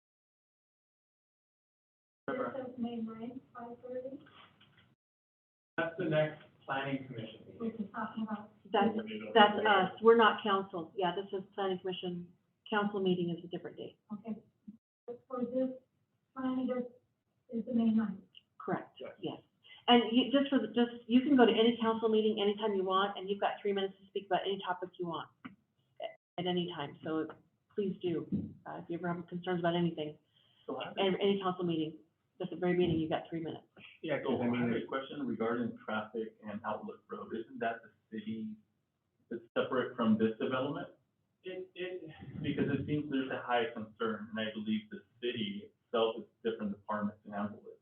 This is May 9th, 5:30, That's the next planning commission meeting. which is talking about. That's us, we're not council, yeah, this is planning commission, council meeting is a different date, Okay. For this, planning is the May 9th. correct, yes. And you, you can go to any council meeting anytime you want, and you've got 3 minutes to speak about any topic you want at any time, so please do, if you ever have concerns about anything, So I have any council meeting, at the very beginning, you've got 3 minutes. Yeah, So because I I mean, have a question regarding traffic and Outlook Road. Isn't that the city, it's separate from this development? Because it seems there's a high concern, and I believe the city itself is different departments to handle it.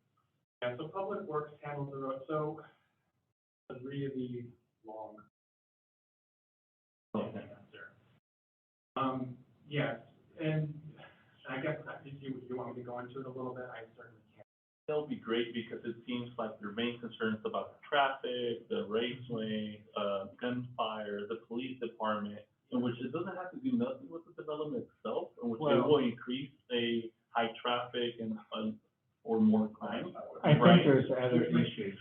Yeah, so Public Works handles the road, so a really long answer. Yes, and I guess if you want me to go into it a little bit, I certainly can. That'll be great, because it seems like their main concern is about the traffic, the raceway, gunfire, the police department, in which it doesn't have to do nothing with the development itself, in which it will increase a high traffic and, or more crime. I think right? there's other issues.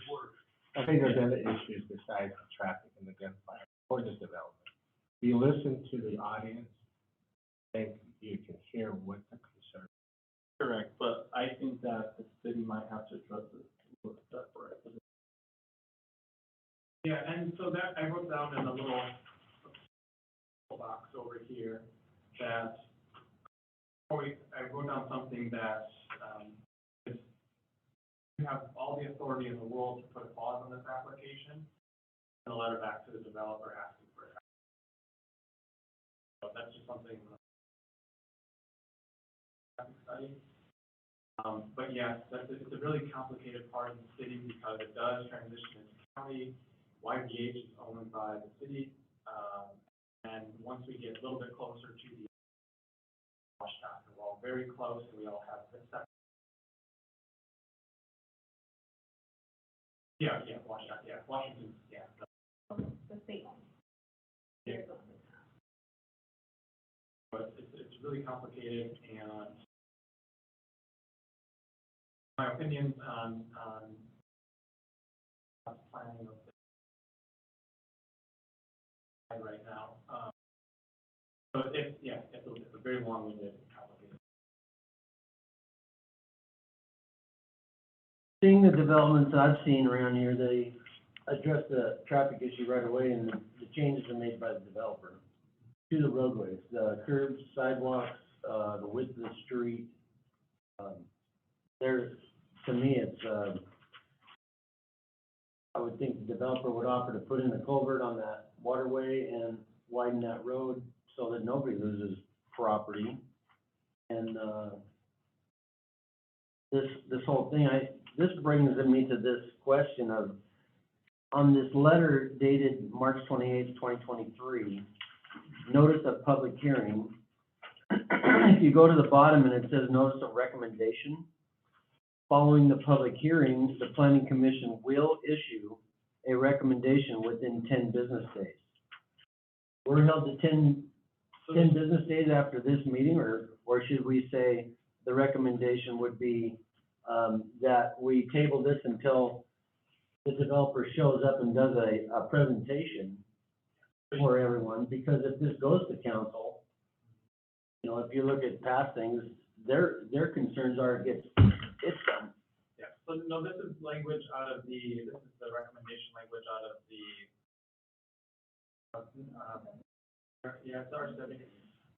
I think there's other issues besides the traffic and the gunfire or the development. If you listen to the audience, I think you can hear what the concern is. Correct, but I think that the city might have to address it with separate. Yeah, and so that, I wrote down in a little box over here that, I wrote down something that, you have all the authority in the world to put a pause on this application and a letter back to the developer asking for it. So that's just something study. But yes, it's a really complicated part of the city because it does transition into county. YVH is owned by the city. And once we get a little bit closer to the washout, we're all very close and we all have this stuff. Yeah, washout, yeah, Washington, yeah. The state one. Yeah. But it's really complicated, and my opinions on planning of this right now. So it's a very long-winded, complicated. Seeing the developments I've seen around here, they address the traffic issue right away, and the changes are made by the developer to the roadways, the curbs, sidewalks, the width of the street. To me, it's, I would think the developer would offer to put in a culvert on that waterway and widen that road so that nobody loses property. And, this whole thing, this brings me to this question of, on this letter dated March 28th, 2023, notice of public hearing, if you go to the bottom and it says notice of recommendation, following the public hearing, the planning commission will issue a recommendation within 10 business days. We're held to 10 business days after this meeting, or should we say the recommendation would be, that we table this until the developer shows up and does a presentation for everyone? Because if this goes to council, you know, if you look at past things, their concerns are it's done. Yeah, so no, this is language out of this is the recommendation language out of the, yeah, it's our setting.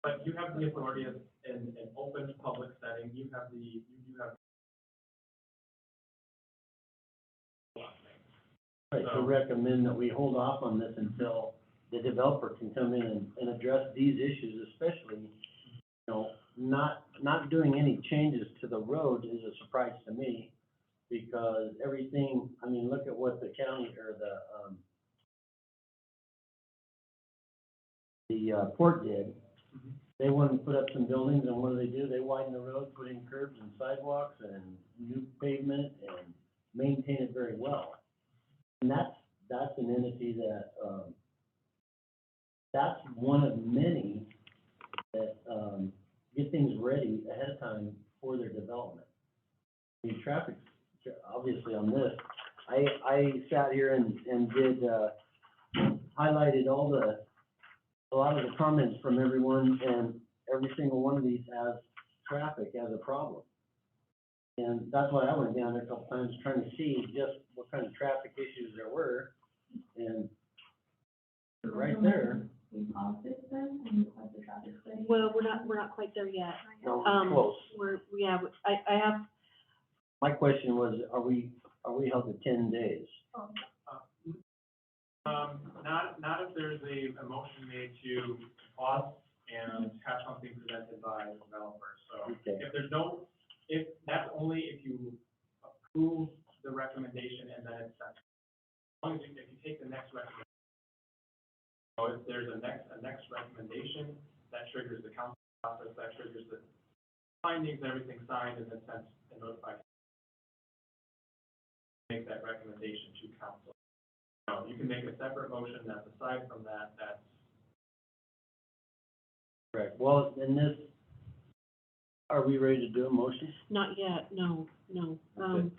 But you have the authority in an open public setting, you do have. Right, to recommend that we hold off on this until the developer can come in and address these issues, especially, you know, not doing any changes to the road is a surprise to me, because everything, I mean, look at what the county or the port did. They wanted to put up some buildings, and what do? They widen the road, put in curbs and sidewalks and new pavement and maintain it very well. And that's an entity that, that's one of many that, get things ready ahead of time for their development. I mean, traffic, obviously on this, I sat here and did, highlighted a lot of the comments from everyone, and every single one of these has traffic as a problem. And that's why I went down there a couple times trying to see just what kind of traffic issues there were, and right there. We paused it then, and we paused the traffic study. Well, we're not quite there yet. No, we're close. I have, My question was, are we held to 10 days? Not if there's a motion made to pause and have something presented by the developer. So Okay. if that's only if you approve the recommendation and then it's sent. As long as if you take the next recommendation, so if there's a next recommendation, that triggers the council process, that triggers the findings, everything signed and then sent and notified. Make that recommendation to council. No, you can make a separate motion that's aside from that, that's. Correct. Well, in this, are we ready to do a motion? not yet, no. Okay.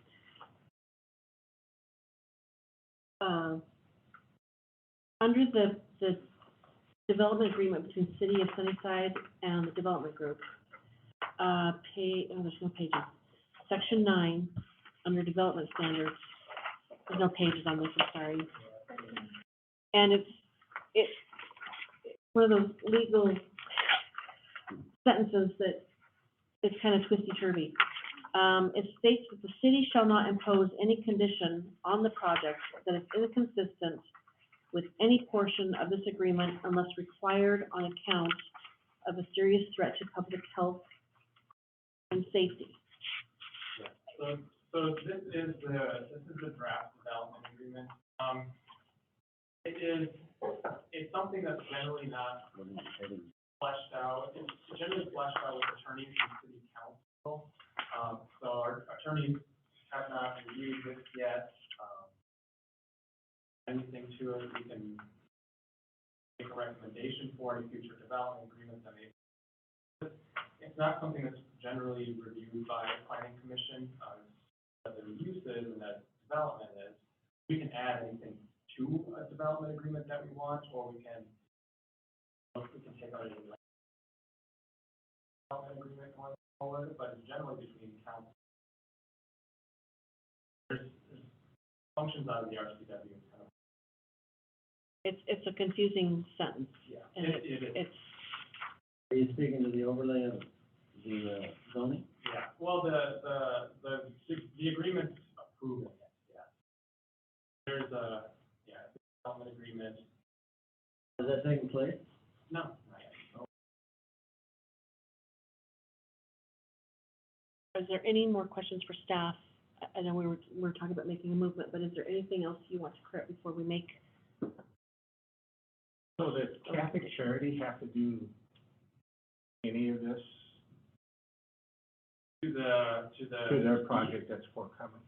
Under the development agreement between City of Sunnyside and the development group, there's no pages. Section 9, under development standards, there's no pages on this, I'm sorry. And it's one of those legal sentences that is kind of twisty-turvy. It states that the city shall not impose any condition on the project that is inconsistent with any portion of this agreement unless required on account of a serious threat to public health and safety. So this is the draft development agreement. It's something that's generally not fleshed out. It's generally fleshed out with attorneys and city council. So our attorneys have not reviewed this yet. Anything to it, we can make a recommendation for any future development agreements that may. It's not something that's generally reviewed by the planning commission, what the use is and that development is. We can add anything to a development agreement that we want, or we can take out any development agreement going forward, but it's generally between council. There's functions out of the RCW. It's a confusing sentence. Yeah, And it is. it's, Are you speaking to the overlay of the zoning? Yeah, well, the agreement's approving it, yeah. There's development agreement. Has that taken place? No, not yet. is there any more questions for staff? I know we were talking about making a movement, but is there anything else you want to correct before we make? So does Catholic Charity have to do any of this To to their project that's forthcoming?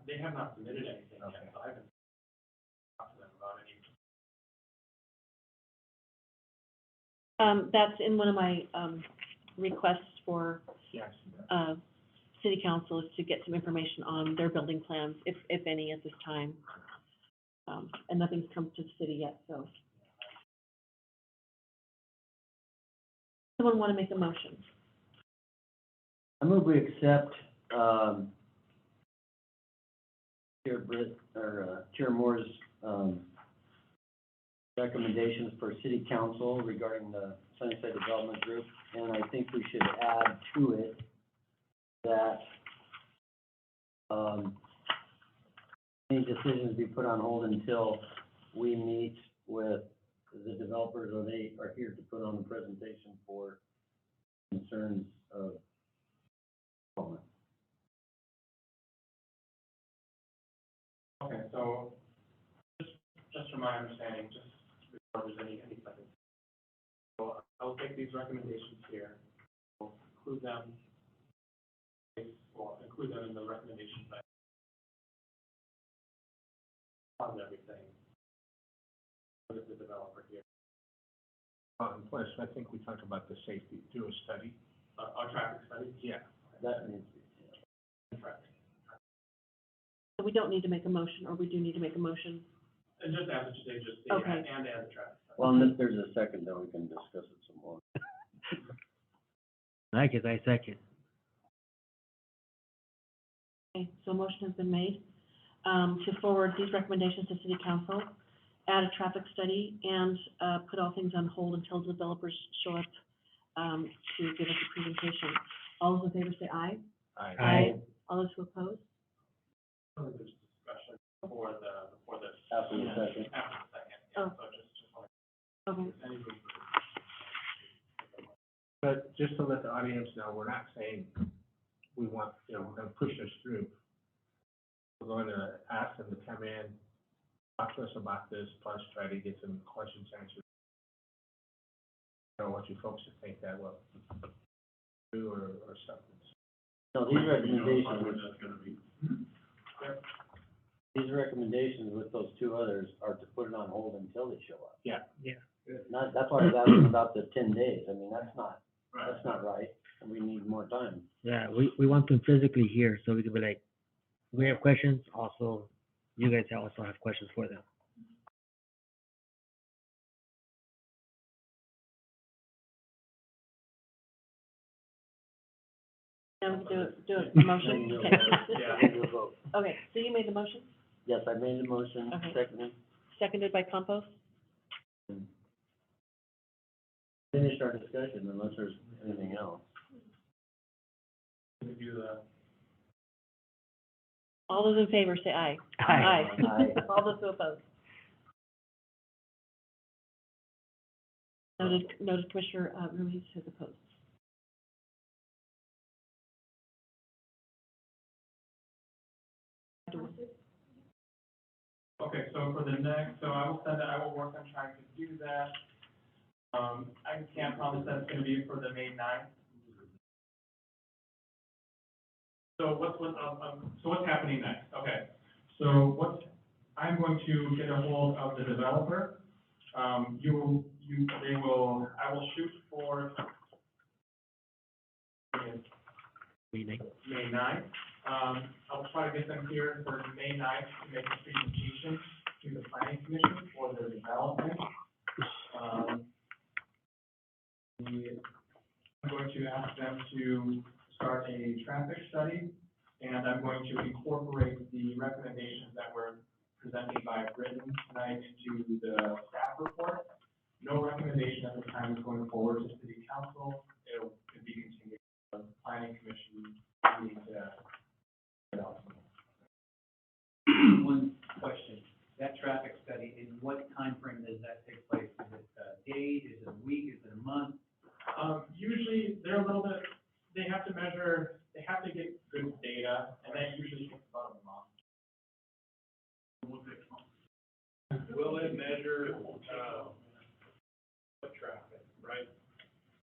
they have not submitted anything Okay. yet, so I haven't That's in one of my, requests for, Yes, that. city council, is to get some information on their building plans, if any, at this time. And nothing's come to the city yet, so. Someone want to make a motion? I move we accept, Chair Moore's, recommendations for city council regarding the Sunnyside Development Group, and I think we should add to it that, any decisions be put on hold until we meet with the developers, or they are here to put on a presentation for concerns of development. Okay, so, just from my understanding, just before there's any second. So I'll take these recommendations here, we'll include them, include them in the recommendations that on everything. What is the developer here? Plus, I think we talked about the safety, do a study. Our traffic study? Yeah. That needs to be, Traffic. So we don't need to make a motion, or we do need to make a motion? And just as it should say, just Okay. and add the traffic study. well, and if there's a second, then we can discuss it some more. I guess I second. Okay, so a motion has been made, to forward these recommendations to city council, add a traffic study, and, put all things on hold until developers show up, to give us a presentation. All those in favor say aye. Aye. All those who oppose? There's discussion before the, After the second. after the second, yeah, Oh. so just want Okay, to, any room for. But just to let the audience know, we're not saying we want, we're gonna push this through. We're going to ask them to come in, talk to us about this, plus try to get some questions answered. I don't want you folks to think that, well, do or something. No, these recommendations, That's gonna be. these recommendations with those two others are to put it on hold until they show up. Yeah. Not, that's why I was asking about the 10 days. I mean, that's not right, and we need more time. Yeah, we want them physically here, so we can be like, we have questions, also, you guys also have questions for them. now we can do a motion. Okay. Yeah. We'll vote. Okay, so you made the motion, Yes, I made the motion, Okay. seconded, seconded by Campos? finished our discussion unless there's anything else. We do the, All those in favor say aye. Aye. Aye. All those who oppose? Noted Commissioner, Ruiz has opposed. okay, so for the next, so I will work on trying to do that. I can't promise that it's gonna be for the May 9th. So what's happening next? Okay, so I'm going to get a hold of the developer. I will shoot for Meeting. May 9th. I'll try to get them here for May 9th to make a presentation to the planning commission for their development. I'm going to ask them to start a traffic study, and I'm going to incorporate the recommendations that were presented by Britton tonight into the staff report. No recommendation at the time is going forward to city council. It could be continued to the planning commission. We need to get out. One question, that traffic study, in what time frame does that take place? Is it a day, is it a week, is it a month? Usually, they're a little bit, they have to get good data, and that usually takes about a month. Will it measure, foot traffic, right?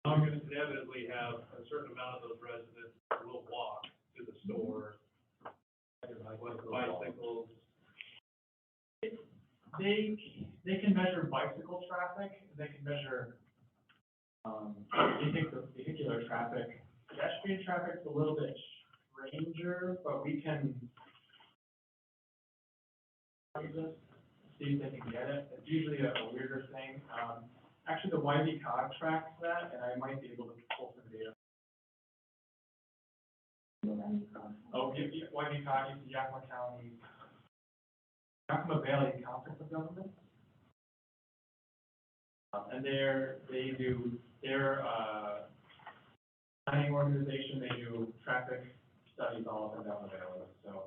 You're gonna inevitably have a certain amount of those residents will walk to the store, with bicycles. They can measure bicycle traffic, they can measure We think the vehicular traffic, pedestrian traffic's a little bit stranger, but we can see if they can get it. It's usually a weirder thing. Actually, the YV cog tracks that, and I might be able to pull some data. Oh, YV cog is Yakima County, Yakima Valley Council for Government. And they're planning organization, they do traffic studies all up and down the valley, so.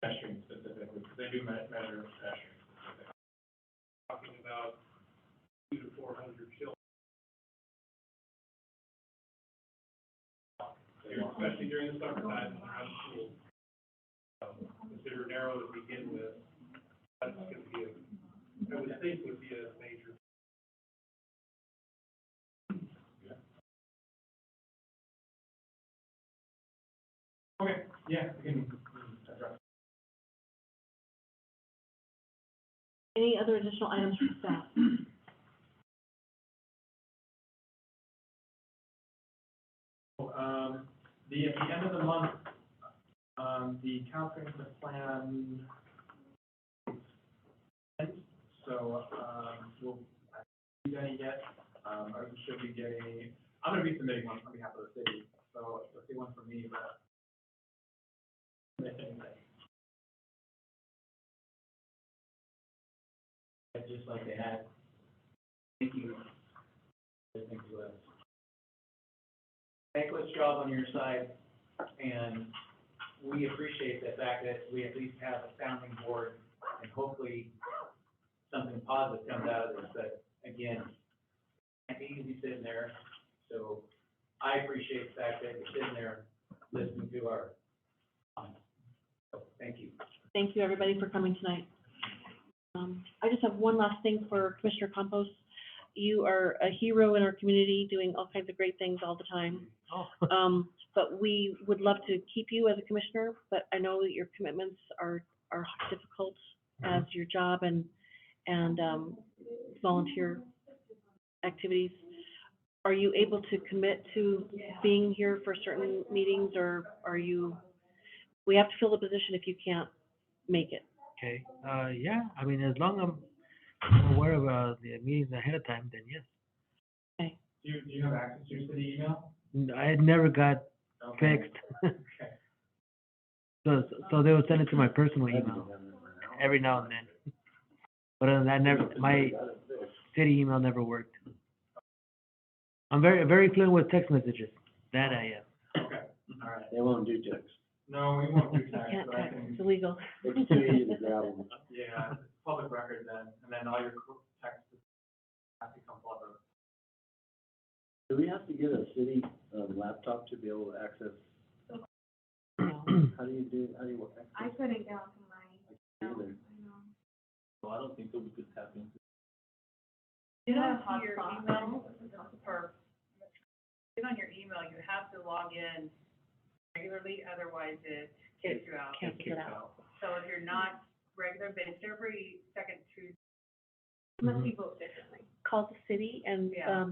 Pedestrian specifically, because they do measure pedestrian specific. Talking about 200 to 400 children. Especially during the summertime, around school. Consider narrow to begin with, that's going to be I would think would be a major. Okay, yeah, we can address. Any other additional items from staff? At the end of the month, the comprehensive plan ends, so, we'll, I haven't seen any yet, I should be getting, I'm gonna be submitting one on behalf of the city, so you'll see one from me, but. I'd just like to add, thank you. Thank you, thankless job on your side, and we appreciate the fact that we at least have a sounding board, and hopefully something positive comes out of this, but again, it can't be easy sitting there, so I appreciate the fact that you're sitting there listening to our comments. So, thank you. Thank you, everybody, for coming tonight. I just have one last thing for Commissioner Campos. You are a hero in our community, doing all kinds of great things all the time. But we would love to keep you as a commissioner, but I know that your commitments are difficult as your job and volunteer activities. Are you able to commit to being here for certain meetings, or are you, we have to fill the position if you can't make it? Okay, yeah, I mean, as long as I'm aware of, the meetings ahead of time, then yes. Okay. Do you have access to your city email? I had never got text. So they would send it to my personal email every now and then. But other than that, my city email never worked. I'm very fluent with text messages. That I am. Okay, all right. They won't do text. No, we won't do text, Can't but I text, can. it's illegal. It's too easy to grab them. Yeah, it's public record then, and then all your text have to come public. Do we have to get a city laptop to be able to access? How do you access? I couldn't get onto mine. Either. So I don't think that we could tap into. Get onto your email get on your email, you have to log in regularly, otherwise it kicks you out. Can't get out. So if you're not regular, but it's every second Tuesday. Must be voted differently. Call the city and, Yeah.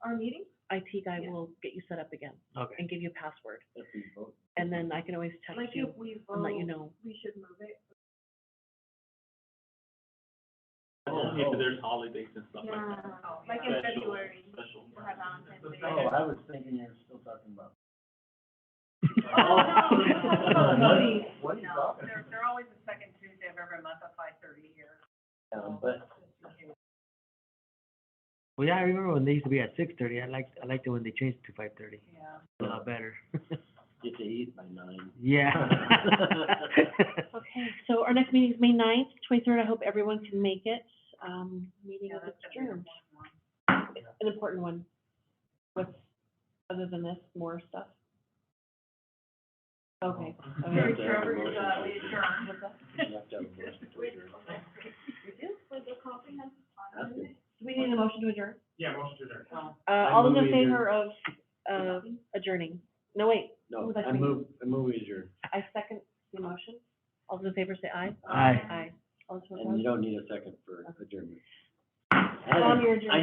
Our meeting? IT guy will get you set up again Okay. and give you a password. If we vote. And then I can always text Like you if we and let you vote, know. we should move it. Only if there's holidays and stuff like that. Yeah, like in Special- February, Special. we'll have Valentine's Day. Oh, I was thinking you were still talking about. What are you No, talking? they're always the second Tuesday of every month at 5:30 here. But Well, yeah, I remember when they used to be at 6:30. I liked it when they changed it to 5:30. Yeah. A lot better. get to eat by 9. Yeah. Okay, so our next meeting is May 9th, 23rd. I hope everyone can make it. Meeting Yeah, is that's gonna be adjourned. one. An important one. What's, other than this, more stuff? Okay. Very Okay. Trevor's, we adjourned. What's that? You have to have a motion to adjourn. We do, for the comprehensive plan. Ask him. Do we need a motion to adjourn? Yeah, motion to adjourn. All those in move we favor of adjourning? No, wait. No, Who would like I to make- move we adjourn. I second the motion. All those in favor say aye. Aye. Aye. All those And you opposed? don't need a second for adjournment. On you're adjourned.